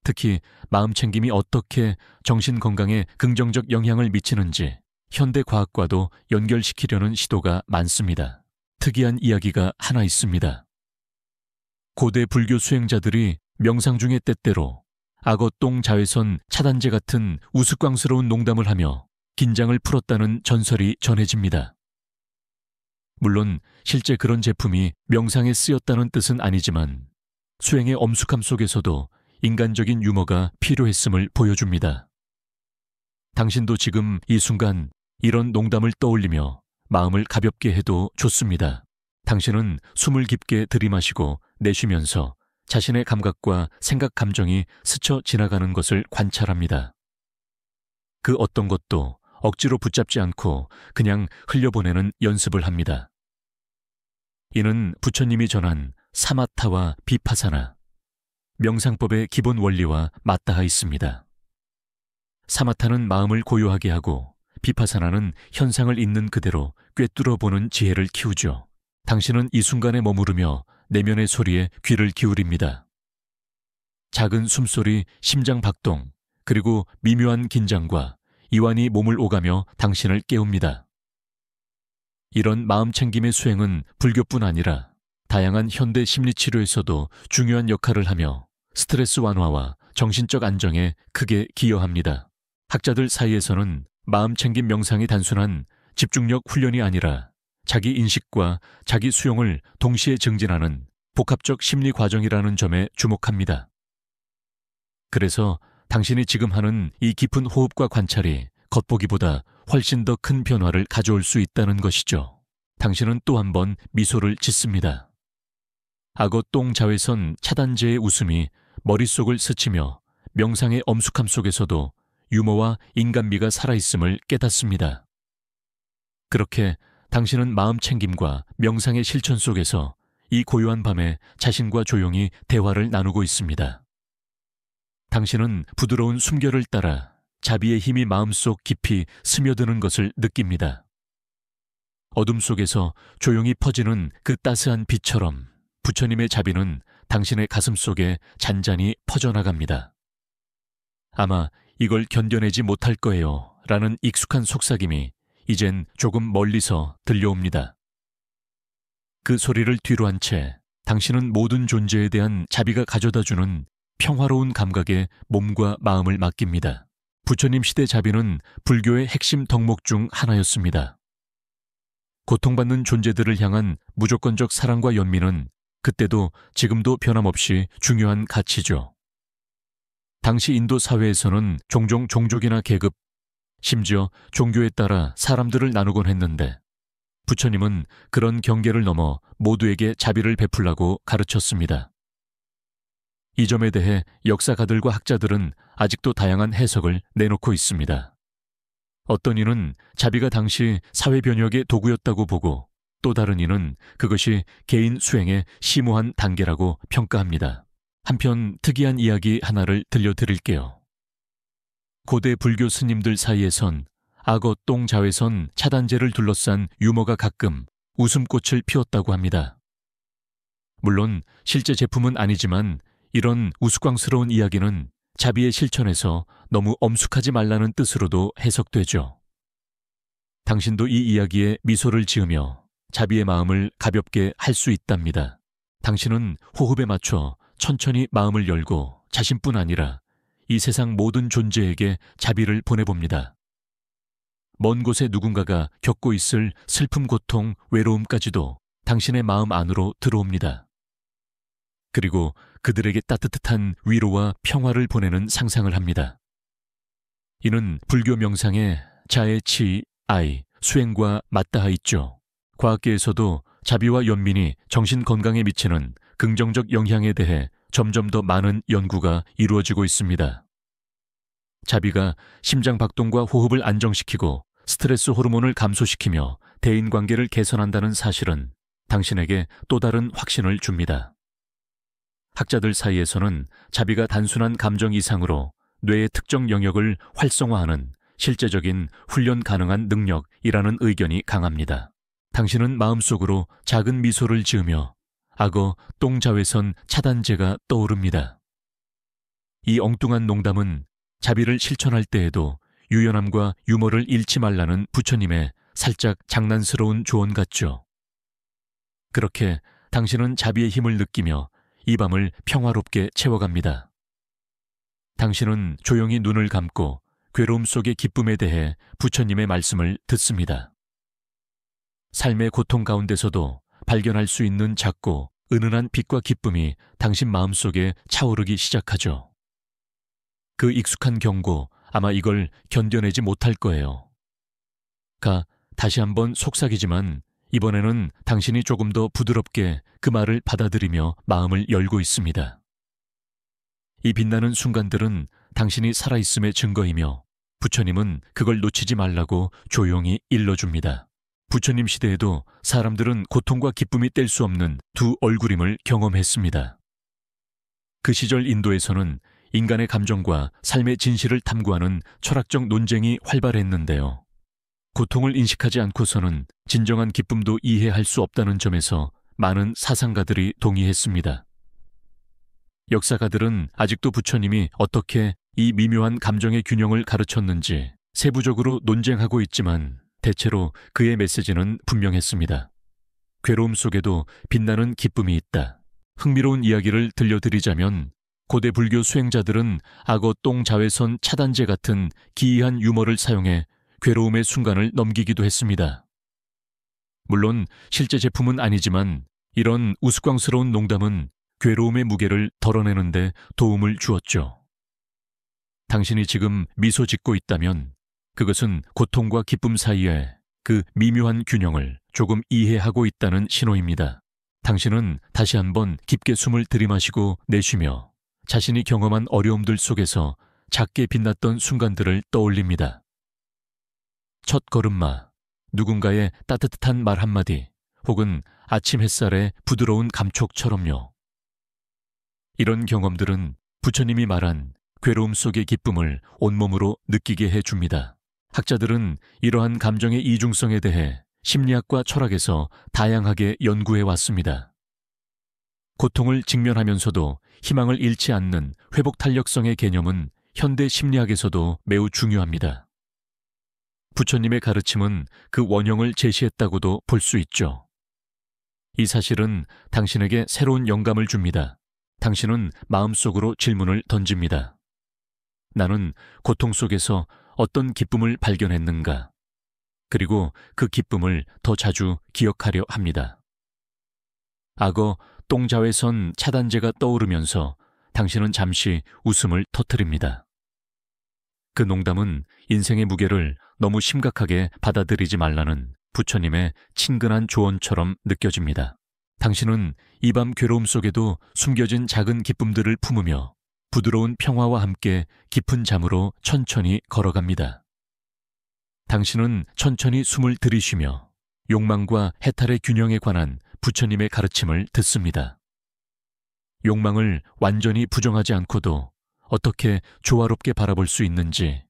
[SPEAKER 1] 특히 마음 챙김이 어떻게 정신 건강에 긍정적 영향을 미치는지 현대 과학과도 연결시키려는 시도가 많습니다. 특이한 이야기가 하나 있습니다. 고대 불교 수행자들이 명상 중에 때때로 악어 똥 자외선 차단제 같은 우스꽝스러운 농담을 하며 긴장을 풀었다는 전설이 전해집니다. 물론 실제 그런 제품이 명상에 쓰였다는 뜻은 아니지만 수행의 엄숙함 속에서도 인간적인 유머가 필요했음을 보여줍니다. 당신도 지금 이 순간 이런 농담을 떠올리며 마음을 가볍게 해도 좋습니다. 당신은 숨을 깊게 들이마시고 내쉬면서 자신의 감각과 생각 감정이 스쳐 지나가는 것을 관찰합니다. 그 어떤 것도 억지로 붙잡지 않고 그냥 흘려보내는 연습을 합니다. 이는 부처님이 전한 사마타와 비파사나, 명상법의 기본 원리와 맞닿아 있습니다. 사마타는 마음을 고요하게 하고 비파사나는 현상을 있는 그대로 꿰뚫어 보는 지혜를 키우죠. 당신은 이 순간에 머무르며 내면의 소리에 귀를 기울입니다. 작은 숨소리, 심장 박동, 그리고 미묘한 긴장과 이완이 몸을 오가며 당신을 깨웁니다. 이런 마음 챙김의 수행은 불교뿐 아니라 다양한 현대 심리치료에서도 중요한 역할을 하며 스트레스 완화와 정신적 안정에 크게 기여합니다. 학자들 사이에서는 마음 챙김 명상이 단순한 집중력 훈련이 아니라 자기 인식과 자기 수용을 동시에 증진하는 복합적 심리 과정이라는 점에 주목합니다. 그래서 당신이 지금 하는 이 깊은 호흡과 관찰이 겉보기보다 훨씬 더 큰 변화를 가져올 수 있다는 것이죠. 당신은 또 한 번 미소를 짓습니다. 악어 똥 자외선 차단제의 웃음이 머릿속을 스치며 명상의 엄숙함 속에서도 유머와 인간미가 살아있음을 깨닫습니다. 그렇게 당신은 마음 챙김과 명상의 실천 속에서 이 고요한 밤에 자신과 조용히 대화를 나누고 있습니다. 당신은 부드러운 숨결을 따라 자비의 힘이 마음속 깊이 스며드는 것을 느낍니다. 어둠 속에서 조용히 퍼지는 그 따스한 빛처럼 부처님의 자비는 당신의 가슴 속에 잔잔히 퍼져나갑니다. 아마 이걸 견뎌내지 못할 거예요 라는 익숙한 속삭임이 이젠 조금 멀리서 들려옵니다. 그 소리를 뒤로 한 채 당신은 모든 존재에 대한 자비가 가져다주는 평화로운 감각에 몸과 마음을 맡깁니다. 부처님 시대 자비는 불교의 핵심 덕목 중 하나였습니다. 고통받는 존재들을 향한 무조건적 사랑과 연민은 그때도 지금도 변함없이 중요한 가치죠. 당시 인도 사회에서는 종종 종족이나 계급, 심지어 종교에 따라 사람들을 나누곤 했는데 부처님은 그런 경계를 넘어 모두에게 자비를 베풀라고 가르쳤습니다. 이 점에 대해 역사가들과 학자들은 아직도 다양한 해석을 내놓고 있습니다. 어떤 이는 자비가 당시 사회 변혁의 도구였다고 보고 또 다른 이는 그것이 개인 수행의 심오한 단계라고 평가합니다. 한편 특이한 이야기 하나를 들려드릴게요. 고대 불교 스님들 사이에선 악어 똥 자외선 차단제를 둘러싼 유머가 가끔 웃음꽃을 피웠다고 합니다. 물론 실제 제품은 아니지만 이런 우스꽝스러운 이야기는 자비의 실천에서 너무 엄숙하지 말라는 뜻으로도 해석되죠. 당신도 이 이야기에 미소를 지으며 자비의 마음을 가볍게 할 수 있답니다. 당신은 호흡에 맞춰 천천히 마음을 열고 자신뿐 아니라 이 세상 모든 존재에게 자비를 보내봅니다. 먼 곳에 누군가가 겪고 있을 슬픔, 고통, 외로움까지도 당신의 마음 안으로 들어옵니다. 그리고 그들에게 따뜻한 위로와 평화를 보내는 상상을 합니다. 이는 불교 명상의 자의 아이, 수행과 맞닿아 있죠. 과학계에서도 자비와 연민이 정신 건강에 미치는 긍정적 영향에 대해 점점 더 많은 연구가 이루어지고 있습니다. 자비가 심장 박동과 호흡을 안정시키고 스트레스 호르몬을 감소시키며 대인관계를 개선한다는 사실은 당신에게 또 다른 확신을 줍니다. 학자들 사이에서는 자비가 단순한 감정 이상으로 뇌의 특정 영역을 활성화하는 실제적인 훈련 가능한 능력이라는 의견이 강합니다. 당신은 마음속으로 작은 미소를 지으며 악어 똥자외선 차단제가 떠오릅니다. 이 엉뚱한 농담은 자비를 실천할 때에도 유연함과 유머를 잃지 말라는 부처님의 살짝 장난스러운 조언 같죠. 그렇게 당신은 자비의 힘을 느끼며 이 밤을 평화롭게 채워갑니다. 당신은 조용히 눈을 감고 괴로움 속의 기쁨에 대해 부처님의 말씀을 듣습니다. 삶의 고통 가운데서도 발견할 수 있는 작고 은은한 빛과 기쁨이 당신 마음속에 차오르기 시작하죠. 그 익숙한 경고, 아마 이걸 견뎌내지 못할 거예요. 다시 한번 속삭이지만 이번에는 당신이 조금 더 부드럽게 그 말을 받아들이며 마음을 열고 있습니다. 이 빛나는 순간들은 당신이 살아있음의 증거이며 부처님은 그걸 놓치지 말라고 조용히 일러줍니다. 부처님 시대에도 사람들은 고통과 기쁨이 뗄 수 없는 두 얼굴임을 경험했습니다. 그 시절 인도에서는 인간의 감정과 삶의 진실을 탐구하는 철학적 논쟁이 활발했는데요. 고통을 인식하지 않고서는 진정한 기쁨도 이해할 수 없다는 점에서 많은 사상가들이 동의했습니다. 역사가들은 아직도 부처님이 어떻게 이 미묘한 감정의 균형을 가르쳤는지 세부적으로 논쟁하고 있지만 대체로 그의 메시지는 분명했습니다. 괴로움 속에도 빛나는 기쁨이 있다. 흥미로운 이야기를 들려드리자면 고대 불교 수행자들은 악어 똥 자외선 차단제 같은 기이한 유머를 사용해 괴로움의 순간을 넘기기도 했습니다. 물론 실제 제품은 아니지만 이런 우스꽝스러운 농담은 괴로움의 무게를 덜어내는 데 도움을 주었죠. 당신이 지금 미소 짓고 있다면 그것은 고통과 기쁨 사이에 그 미묘한 균형을 조금 이해하고 있다는 신호입니다. 당신은 다시 한번 깊게 숨을 들이마시고 내쉬며 자신이 경험한 어려움들 속에서 작게 빛났던 순간들을 떠올립니다. 첫 걸음마, 누군가의 따뜻한 말 한마디, 혹은 아침 햇살의 부드러운 감촉처럼요. 이런 경험들은 부처님이 말한 괴로움 속의 기쁨을 온몸으로 느끼게 해줍니다. 학자들은 이러한 감정의 이중성에 대해 심리학과 철학에서 다양하게 연구해 왔습니다. 고통을 직면하면서도 희망을 잃지 않는 회복 탄력성의 개념은 현대 심리학에서도 매우 중요합니다. 부처님의 가르침은 그 원형을 제시했다고도 볼 수 있죠. 이 사실은 당신에게 새로운 영감을 줍니다. 당신은 마음속으로 질문을 던집니다. 나는 고통 속에서 어떤 기쁨을 발견했는가? 그리고 그 기쁨을 더 자주 기억하려 합니다. 악어 똥자외선 차단제가 떠오르면서 당신은 잠시 웃음을 터뜨립니다. 그 농담은 인생의 무게를 너무 심각하게 받아들이지 말라는 부처님의 친근한 조언처럼 느껴집니다. 당신은 이 밤 괴로움 속에도 숨겨진 작은 기쁨들을 품으며 부드러운 평화와 함께 깊은 잠으로 천천히 걸어갑니다. 당신은 천천히 숨을 들이쉬며 욕망과 해탈의 균형에 관한 부처님의 가르침을 듣습니다. 욕망을 완전히 부정하지 않고도 어떻게 조화롭게 바라볼 수 있는지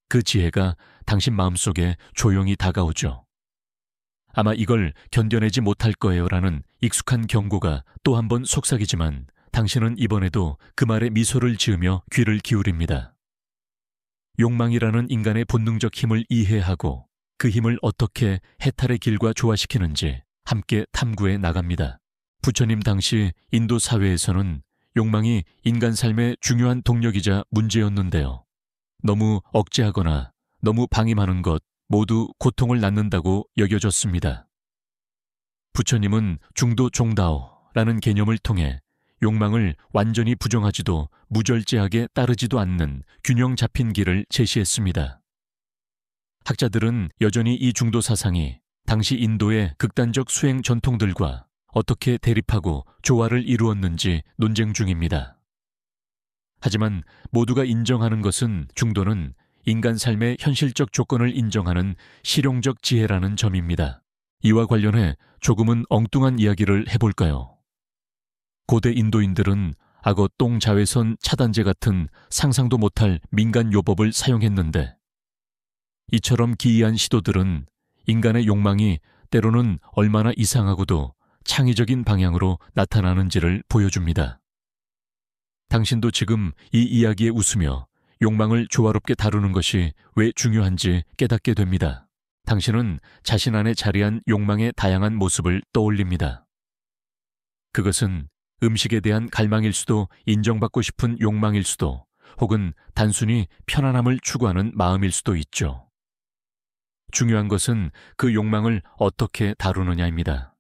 [SPEAKER 1] 그 지혜가 당신 마음속에 조용히 다가오죠. 아마 이걸 견뎌내지 못할 거예요라는 익숙한 경고가 또 한 번 속삭이지만 당신은 이번에도 그 말에 미소를 지으며 귀를 기울입니다. 욕망이라는 인간의 본능적 힘을 이해하고 그 힘을 어떻게 해탈의 길과 조화시키는지 함께 탐구해 나갑니다. 부처님 당시 인도 사회에서는 욕망이 인간 삶의 중요한 동력이자 문제였는데요. 너무 억제하거나 너무 방임하는 것 모두 고통을 낳는다고 여겨졌습니다. 부처님은 중도 종다오라는 개념을 통해 욕망을 완전히 부정하지도 무절제하게 따르지도 않는 균형 잡힌 길을 제시했습니다. 학자들은 여전히 이 중도 사상이 당시 인도의 극단적 수행 전통들과 어떻게 대립하고 조화를 이루었는지 논쟁 중입니다. 하지만 모두가 인정하는 것은 중도는 인간 삶의 현실적 조건을 인정하는 실용적 지혜라는 점입니다. 이와 관련해 조금은 엉뚱한 이야기를 해볼까요? 고대 인도인들은 악어 똥 자외선 차단제 같은 상상도 못할 민간 요법을 사용했는데 이처럼 기이한 시도들은 인간의 욕망이 때로는 얼마나 이상하고도 창의적인 방향으로 나타나는지를 보여줍니다. 당신도 지금 이 이야기에 웃으며 욕망을 조화롭게 다루는 것이 왜 중요한지 깨닫게 됩니다. 당신은 자신 안에 자리한 욕망의 다양한 모습을 떠올립니다. 그것은 음식에 대한 갈망일 수도 인정받고 싶은 욕망일 수도 혹은 단순히 편안함을 추구하는 마음일 수도 있죠. 중요한 것은 그 욕망을 어떻게 다루느냐입니다.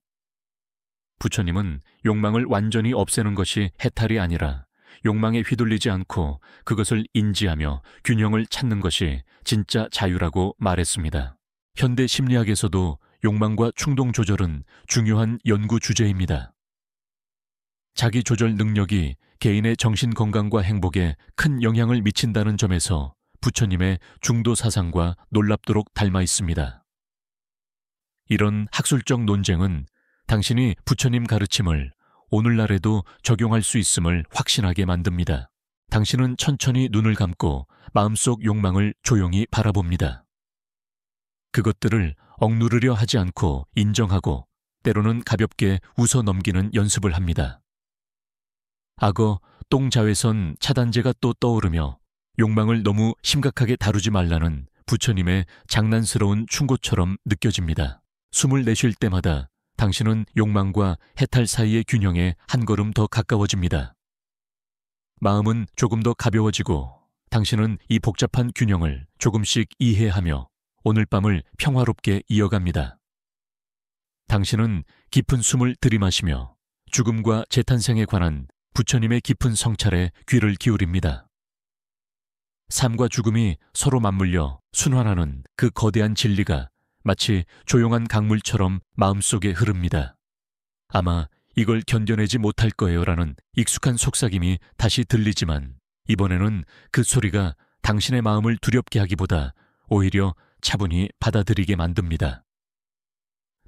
[SPEAKER 1] 부처님은 욕망을 완전히 없애는 것이 해탈이 아니라 욕망에 휘둘리지 않고 그것을 인지하며 균형을 찾는 것이 진짜 자유라고 말했습니다. 현대 심리학에서도 욕망과 충동 조절은 중요한 연구 주제입니다. 자기 조절 능력이 개인의 정신 건강과 행복에 큰 영향을 미친다는 점에서 부처님의 중도 사상과 놀랍도록 닮아 있습니다. 이런 학술적 논쟁은 당신이 부처님 가르침을 오늘날에도 적용할 수 있음을 확신하게 만듭니다. 당신은 천천히 눈을 감고 마음속 욕망을 조용히 바라봅니다. 그것들을 억누르려 하지 않고 인정하고 때로는 가볍게 웃어 넘기는 연습을 합니다. 악어 똥자외선 차단제가 또 떠오르며 욕망을 너무 심각하게 다루지 말라는 부처님의 장난스러운 충고처럼 느껴집니다. 숨을 내쉴 때마다 당신은 욕망과 해탈 사이의 균형에 한 걸음 더 가까워집니다. 마음은 조금 더 가벼워지고 당신은 이 복잡한 균형을 조금씩 이해하며 오늘 밤을 평화롭게 이어갑니다. 당신은 깊은 숨을 들이마시며 죽음과 재탄생에 관한 부처님의 깊은 성찰에 귀를 기울입니다. 삶과 죽음이 서로 맞물려 순환하는 그 거대한 진리가 마치 조용한 강물처럼 마음속에 흐릅니다. 아마 이걸 견뎌내지 못할 거예요라는 익숙한 속삭임이 다시 들리지만 이번에는 그 소리가 당신의 마음을 두렵게 하기보다 오히려 차분히 받아들이게 만듭니다.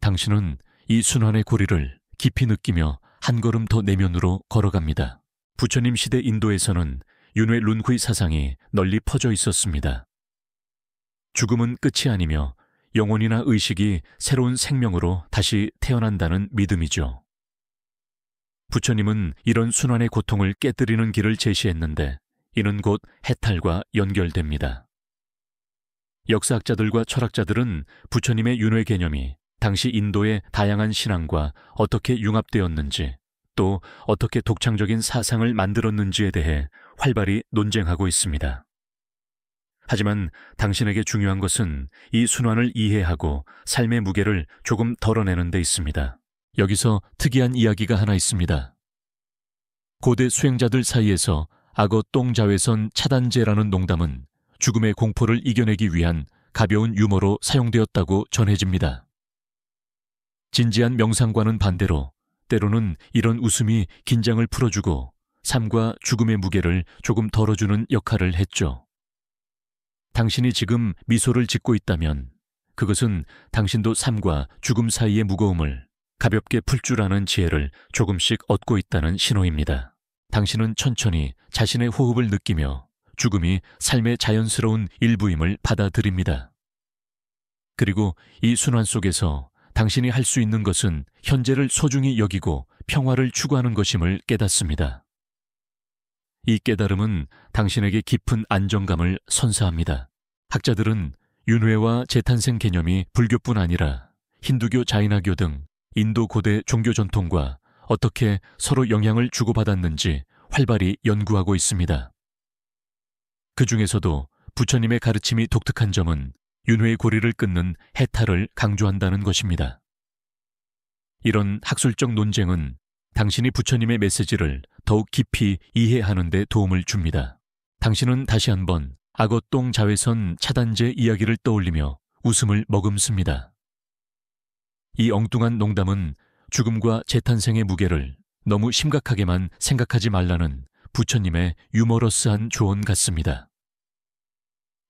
[SPEAKER 1] 당신은 이 순환의 고리를 깊이 느끼며 한 걸음 더 내면으로 걸어갑니다. 부처님 시대 인도에서는 윤회 룬후이 사상이 널리 퍼져 있었습니다. 죽음은 끝이 아니며 영혼이나 의식이 새로운 생명으로 다시 태어난다는 믿음이죠. 부처님은 이런 순환의 고통을 깨뜨리는 길을 제시했는데 이는 곧 해탈과 연결됩니다. 역사학자들과 철학자들은 부처님의 윤회 개념이 당시 인도의 다양한 신앙과 어떻게 융합되었는지, 또 어떻게 독창적인 사상을 만들었는지에 대해 활발히 논쟁하고 있습니다. 하지만 당신에게 중요한 것은 이 순환을 이해하고 삶의 무게를 조금 덜어내는 데 있습니다. 여기서 특이한 이야기가 하나 있습니다. 고대 수행자들 사이에서 악어 똥자외선 차단제라는 농담은 죽음의 공포를 이겨내기 위한 가벼운 유머로 사용되었다고 전해집니다. 진지한 명상과는 반대로 때로는 이런 웃음이 긴장을 풀어주고 삶과 죽음의 무게를 조금 덜어주는 역할을 했죠. 당신이 지금 미소를 짓고 있다면 그것은 당신도 삶과 죽음 사이의 무거움을 가볍게 풀 줄 아는 지혜를 조금씩 얻고 있다는 신호입니다. 당신은 천천히 자신의 호흡을 느끼며 죽음이 삶의 자연스러운 일부임을 받아들입니다. 그리고 이 순환 속에서 당신이 할 수 있는 것은 현재를 소중히 여기고 평화를 추구하는 것임을 깨닫습니다. 이 깨달음은 당신에게 깊은 안정감을 선사합니다. 학자들은 윤회와 재탄생 개념이 불교뿐 아니라 힌두교, 자이나교 등 인도 고대 종교 전통과 어떻게 서로 영향을 주고받았는지 활발히 연구하고 있습니다. 그 중에서도 부처님의 가르침이 독특한 점은 윤회의 고리를 끊는 해탈을 강조한다는 것입니다. 이런 학술적 논쟁은 당신이 부처님의 메시지를 더욱 깊이 이해하는 데 도움을 줍니다. 당신은 다시 한번 악어 똥 자외선 차단제 이야기를 떠올리며 웃음을 머금습니다. 이 엉뚱한 농담은 죽음과 재탄생의 무게를 너무 심각하게만 생각하지 말라는 부처님의 유머러스한 조언 같습니다.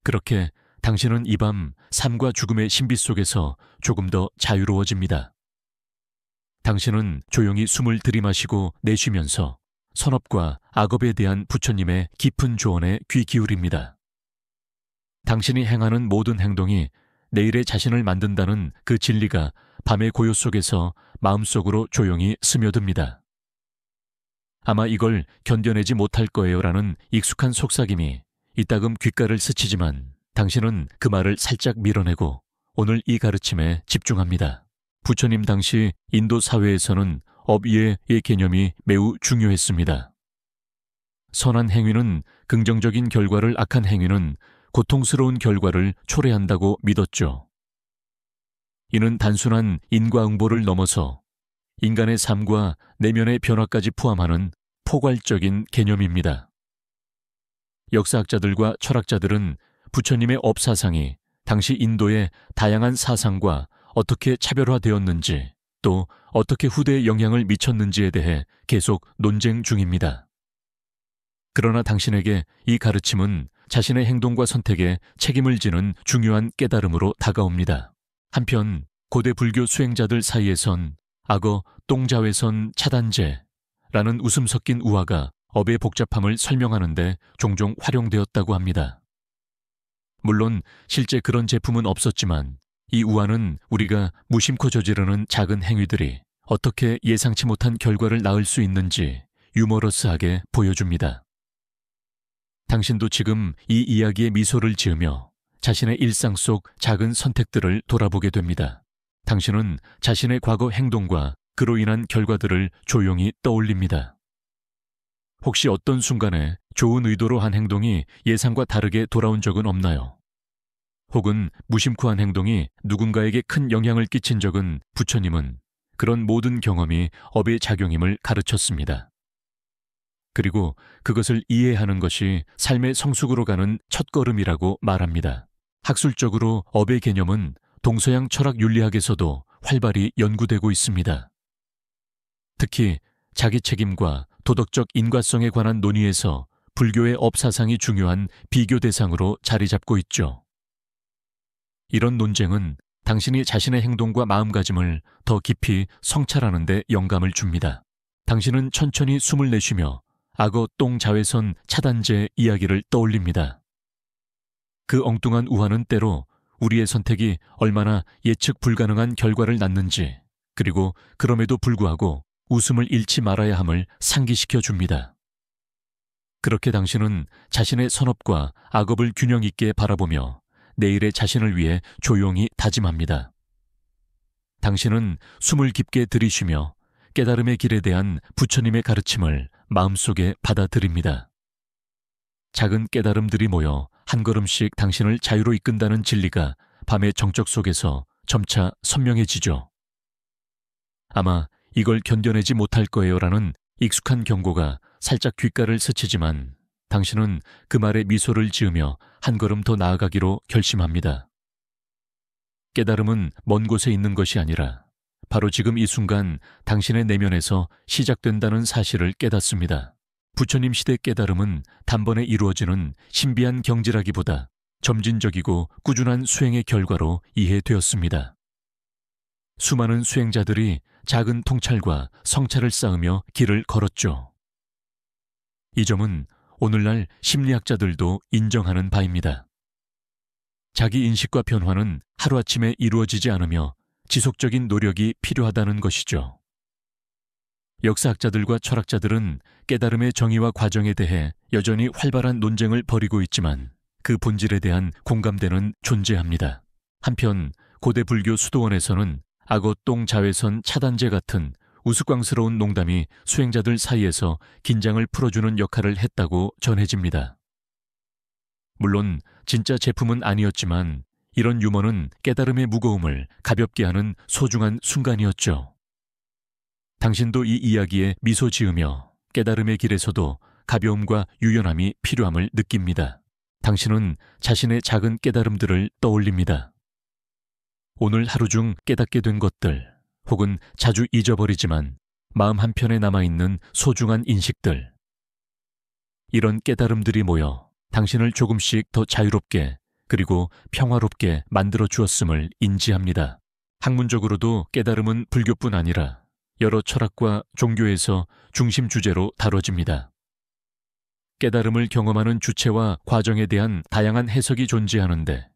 [SPEAKER 1] 그렇게 당신은 이 밤 삶과 죽음의 신비 속에서 조금 더 자유로워집니다. 당신은 조용히 숨을 들이마시고 내쉬면서 선업과 악업에 대한 부처님의 깊은 조언에 귀 기울입니다. 당신이 행하는 모든 행동이 내일의 자신을 만든다는 그 진리가 밤의 고요 속에서 마음속으로 조용히 스며듭니다. 아마 이걸 견뎌내지 못할 거예요라는 익숙한 속삭임이 이따금 귓가를 스치지만 당신은 그 말을 살짝 밀어내고 오늘 이 가르침에 집중합니다. 부처님 당시 인도 사회에서는 업이의 개념이 매우 중요했습니다. 선한 행위는 긍정적인 결과를, 악한 행위는 고통스러운 결과를 초래한다고 믿었죠. 이는 단순한 인과응보를 넘어서 인간의 삶과 내면의 변화까지 포함하는 포괄적인 개념입니다. 역사학자들과 철학자들은 부처님의 업사상이 당시 인도의 다양한 사상과 어떻게 차별화되었는지, 또 어떻게 후대에 영향을 미쳤는지에 대해 계속 논쟁 중입니다. 그러나 당신에게 이 가르침은 자신의 행동과 선택에 책임을 지는 중요한 깨달음으로 다가옵니다. 한편 고대 불교 수행자들 사이에선 악어 똥자외선 차단제라는 웃음 섞인 우화가 업의 복잡함을 설명하는 데 종종 활용되었다고 합니다. 물론 실제 그런 제품은 없었지만 이 우화는 우리가 무심코 저지르는 작은 행위들이 어떻게 예상치 못한 결과를 낳을 수 있는지 유머러스하게 보여줍니다. 당신도 지금 이 이야기에 미소를 지으며 자신의 일상 속 작은 선택들을 돌아보게 됩니다. 당신은 자신의 과거 행동과 그로 인한 결과들을 조용히 떠올립니다. 혹시 어떤 순간에 좋은 의도로 한 행동이 예상과 다르게 돌아온 적은 없나요? 혹은 무심코 한 행동이 누군가에게 큰 영향을 끼친 적은 부처님은 그런 모든 경험이 업의 작용임을 가르쳤습니다. 그리고 그것을 이해하는 것이 삶의 성숙으로 가는 첫걸음이라고 말합니다. 학술적으로 업의 개념은 동서양 철학 윤리학에서도 활발히 연구되고 있습니다. 특히 자기 책임과 도덕적 인과성에 관한 논의에서 불교의 업사상이 중요한 비교 대상으로 자리 잡고 있죠. 이런 논쟁은 당신이 자신의 행동과 마음가짐을 더 깊이 성찰하는 데 영감을 줍니다. 당신은 천천히 숨을 내쉬며 악어 똥 자외선 차단제 이야기를 떠올립니다. 그 엉뚱한 우화는 때로 우리의 선택이 얼마나 예측 불가능한 결과를 낳는지, 그리고 그럼에도 불구하고 웃음을 잃지 말아야 함을 상기시켜 줍니다. 그렇게 당신은 자신의 선업과 악업을 균형 있게 바라보며 내일의 자신을 위해 조용히 다짐합니다. 당신은 숨을 깊게 들이쉬며 깨달음의 길에 대한 부처님의 가르침을 마음속에 받아들입니다. 작은 깨달음들이 모여 한 걸음씩 당신을 자유로 이끈다는 진리가 밤의 정적 속에서 점차 선명해지죠. 아마 이걸 견뎌내지 못할 거예요라는 익숙한 경고가 살짝 귓가를 스치지만 당신은 그 말에 미소를 지으며 한 걸음 더 나아가기로 결심합니다. 깨달음은 먼 곳에 있는 것이 아니라 바로 지금 이 순간 당신의 내면에서 시작된다는 사실을 깨닫습니다. 부처님 시대 깨달음은 단번에 이루어지는 신비한 경지라기보다 점진적이고 꾸준한 수행의 결과로 이해되었습니다. 수많은 수행자들이 작은 통찰과 성찰을 쌓으며 길을 걸었죠. 이 점은 오늘날 심리학자들도 인정하는 바입니다. 자기 인식과 변화는 하루아침에 이루어지지 않으며 지속적인 노력이 필요하다는 것이죠. 역사학자들과 철학자들은 깨달음의 정의와 과정에 대해 여전히 활발한 논쟁을 벌이고 있지만 그 본질에 대한 공감대는 존재합니다. 한편 고대 불교 수도원에서는 악어똥 자외선 차단제 같은 우스꽝스러운 농담이 수행자들 사이에서 긴장을 풀어주는 역할을 했다고 전해집니다. 물론 진짜 제품은 아니었지만 이런 유머는 깨달음의 무거움을 가볍게 하는 소중한 순간이었죠. 당신도 이 이야기에 미소 지으며 깨달음의 길에서도 가벼움과 유연함이 필요함을 느낍니다. 당신은 자신의 작은 깨달음들을 떠올립니다. 오늘 하루 중 깨닫게 된 것들, 혹은 자주 잊어버리지만 마음 한편에 남아있는 소중한 인식들. 이런 깨달음들이 모여 당신을 조금씩 더 자유롭게 그리고 평화롭게 만들어 주었음을 인지합니다. 학문적으로도 깨달음은 불교뿐 아니라 여러 철학과 종교에서 중심 주제로 다뤄집니다. 깨달음을 경험하는 주체와 과정에 대한 다양한 해석이 존재하는데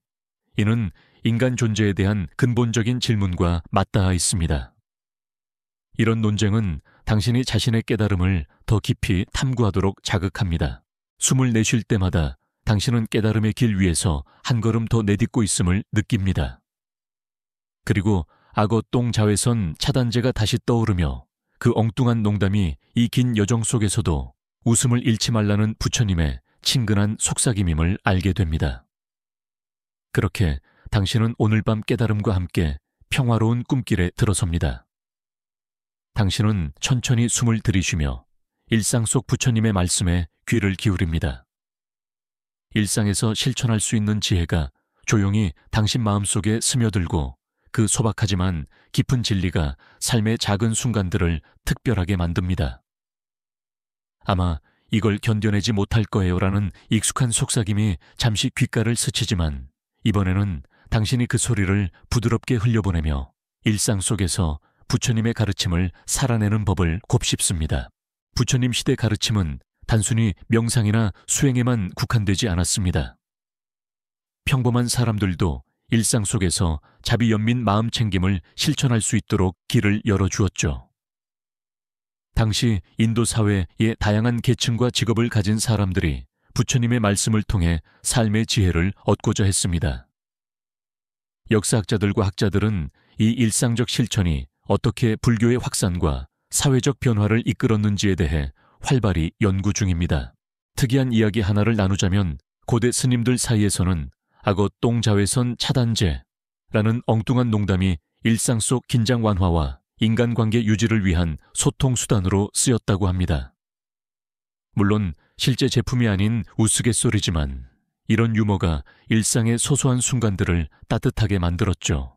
[SPEAKER 1] 이는 인간 존재에 대한 근본적인 질문과 맞닿아 있습니다. 이런 논쟁은 당신이 자신의 깨달음을 더 깊이 탐구하도록 자극합니다. 숨을 내쉴 때마다 당신은 깨달음의 길 위에서 한 걸음 더 내딛고 있음을 느낍니다. 그리고 악어 똥 자외선 차단제가 다시 떠오르며 그 엉뚱한 농담이 이 긴 여정 속에서도 웃음을 잃지 말라는 부처님의 친근한 속삭임임을 알게 됩니다. 그렇게 당신은 오늘 밤 깨달음과 함께 평화로운 꿈길에 들어섭니다. 당신은 천천히 숨을 들이쉬며 일상 속 부처님의 말씀에 귀를 기울입니다. 일상에서 실천할 수 있는 지혜가 조용히 당신 마음속에 스며들고 그 소박하지만 깊은 진리가 삶의 작은 순간들을 특별하게 만듭니다. 아마 이걸 견뎌내지 못할 거예요라는 익숙한 속삭임이 잠시 귓가를 스치지만 이번에는 당신이 그 소리를 부드럽게 흘려보내며 일상 속에서 부처님의 가르침을 살아내는 법을 곱씹습니다. 부처님 시대 가르침은 단순히 명상이나 수행에만 국한되지 않았습니다. 평범한 사람들도 일상 속에서 자비 연민 마음 챙김을 실천할 수 있도록 길을 열어주었죠. 당시 인도 사회의 다양한 계층과 직업을 가진 사람들이 부처님의 말씀을 통해 삶의 지혜를 얻고자 했습니다. 역사학자들과 학자들은 이 일상적 실천이 어떻게 불교의 확산과 사회적 변화를 이끌었는지에 대해 활발히 연구 중입니다. 특이한 이야기 하나를 나누자면 고대 스님들 사이에서는 악어 똥 자외선 차단제라는 엉뚱한 농담이 일상 속 긴장 완화와 인간관계 유지를 위한 소통 수단으로 쓰였다고 합니다. 물론 실제 제품이 아닌 우스갯소리지만 이런 유머가 일상의 소소한 순간들을 따뜻하게 만들었죠.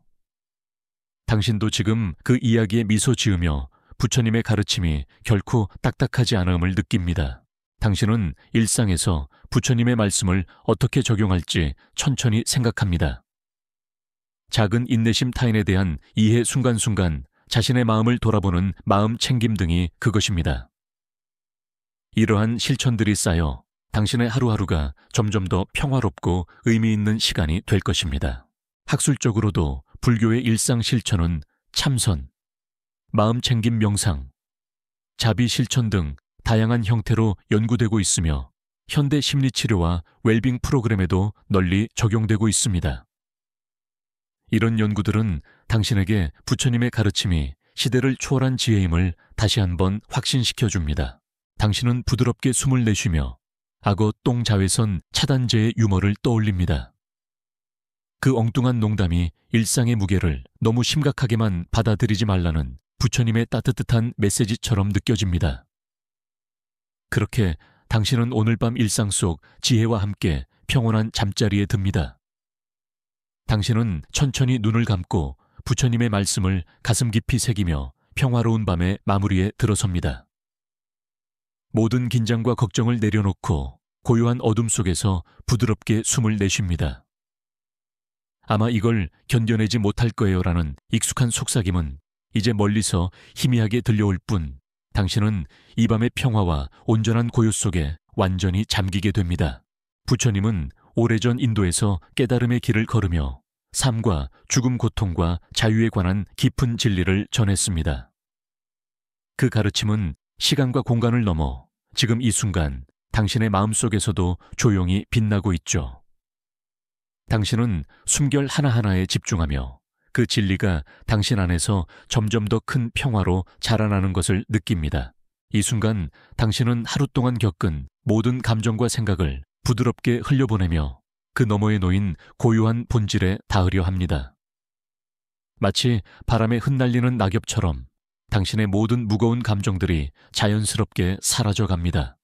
[SPEAKER 1] 당신도 지금 그 이야기에 미소 지으며 부처님의 가르침이 결코 딱딱하지 않음을 느낍니다. 당신은 일상에서 부처님의 말씀을 어떻게 적용할지 천천히 생각합니다. 작은 인내심 타인에 대한 이해 순간순간 자신의 마음을 돌아보는 마음 챙김 등이 그것입니다. 이러한 실천들이 쌓여 당신의 하루하루가 점점 더 평화롭고 의미 있는 시간이 될 것입니다. 학술적으로도 불교의 일상 실천은 참선, 마음 챙김 명상, 자비 실천 등 다양한 형태로 연구되고 있으며 현대 심리치료와 웰빙 프로그램에도 널리 적용되고 있습니다. 이런 연구들은 당신에게 부처님의 가르침이 시대를 초월한 지혜임을 다시 한번 확신시켜 줍니다. 당신은 부드럽게 숨을 내쉬며 악어 똥 자외선 차단제의 유머를 떠올립니다. 그 엉뚱한 농담이 일상의 무게를 너무 심각하게만 받아들이지 말라는 부처님의 따뜻한 메시지처럼 느껴집니다. 그렇게 당신은 오늘 밤 일상 속 지혜와 함께 평온한 잠자리에 듭니다. 당신은 천천히 눈을 감고 부처님의 말씀을 가슴 깊이 새기며 평화로운 밤의 마무리에 들어섭니다. 모든 긴장과 걱정을 내려놓고 고요한 어둠 속에서 부드럽게 숨을 내쉽니다. 아마 이걸 견뎌내지 못할 거예요라는 익숙한 속삭임은 이제 멀리서 희미하게 들려올 뿐 당신은 이 밤의 평화와 온전한 고요 속에 완전히 잠기게 됩니다. 부처님은 오래전 인도에서 깨달음의 길을 걸으며 삶과 죽음 고통과 자유에 관한 깊은 진리를 전했습니다. 그 가르침은 시간과 공간을 넘어 지금 이 순간 당신의 마음속에서도 조용히 빛나고 있죠. 당신은 숨결 하나하나에 집중하며 그 진리가 당신 안에서 점점 더 큰 평화로 자라나는 것을 느낍니다. 이 순간 당신은 하루 동안 겪은 모든 감정과 생각을 부드럽게 흘려보내며 그 너머에 놓인 고요한 본질에 닿으려 합니다. 마치 바람에 흩날리는 낙엽처럼 당신의 모든 무거운 감정들이 자연스럽게 사라져갑니다.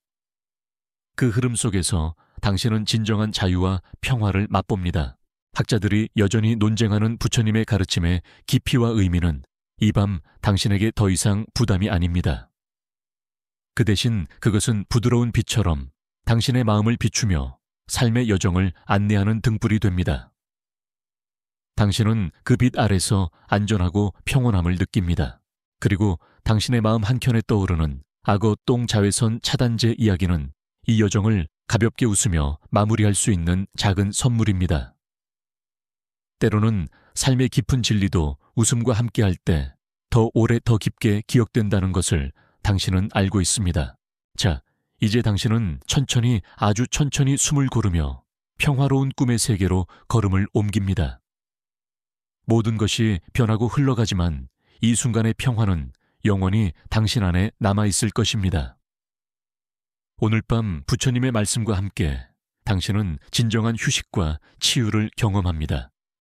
[SPEAKER 1] 그 흐름 속에서 당신은 진정한 자유와 평화를 맛봅니다. 학자들이 여전히 논쟁하는 부처님의 가르침의 깊이와 의미는 이 밤 당신에게 더 이상 부담이 아닙니다. 그 대신 그것은 부드러운 빛처럼 당신의 마음을 비추며 삶의 여정을 안내하는 등불이 됩니다. 당신은 그 빛 아래서 안전하고 평온함을 느낍니다. 그리고 당신의 마음 한켠에 떠오르는 악어 똥 자외선 차단제 이야기는 이 여정을 가볍게 웃으며 마무리할 수 있는 작은 선물입니다. 때로는 삶의 깊은 진리도 웃음과 함께할 때 더 오래 더 깊게 기억된다는 것을 당신은 알고 있습니다. 자, 이제 당신은 천천히 아주 천천히 숨을 고르며 평화로운 꿈의 세계로 걸음을 옮깁니다. 모든 것이 변하고 흘러가지만 이 순간의 평화는 영원히 당신 안에 남아있을 것입니다. 오늘 밤 부처님의 말씀과 함께 당신은 진정한 휴식과 치유를 경험합니다.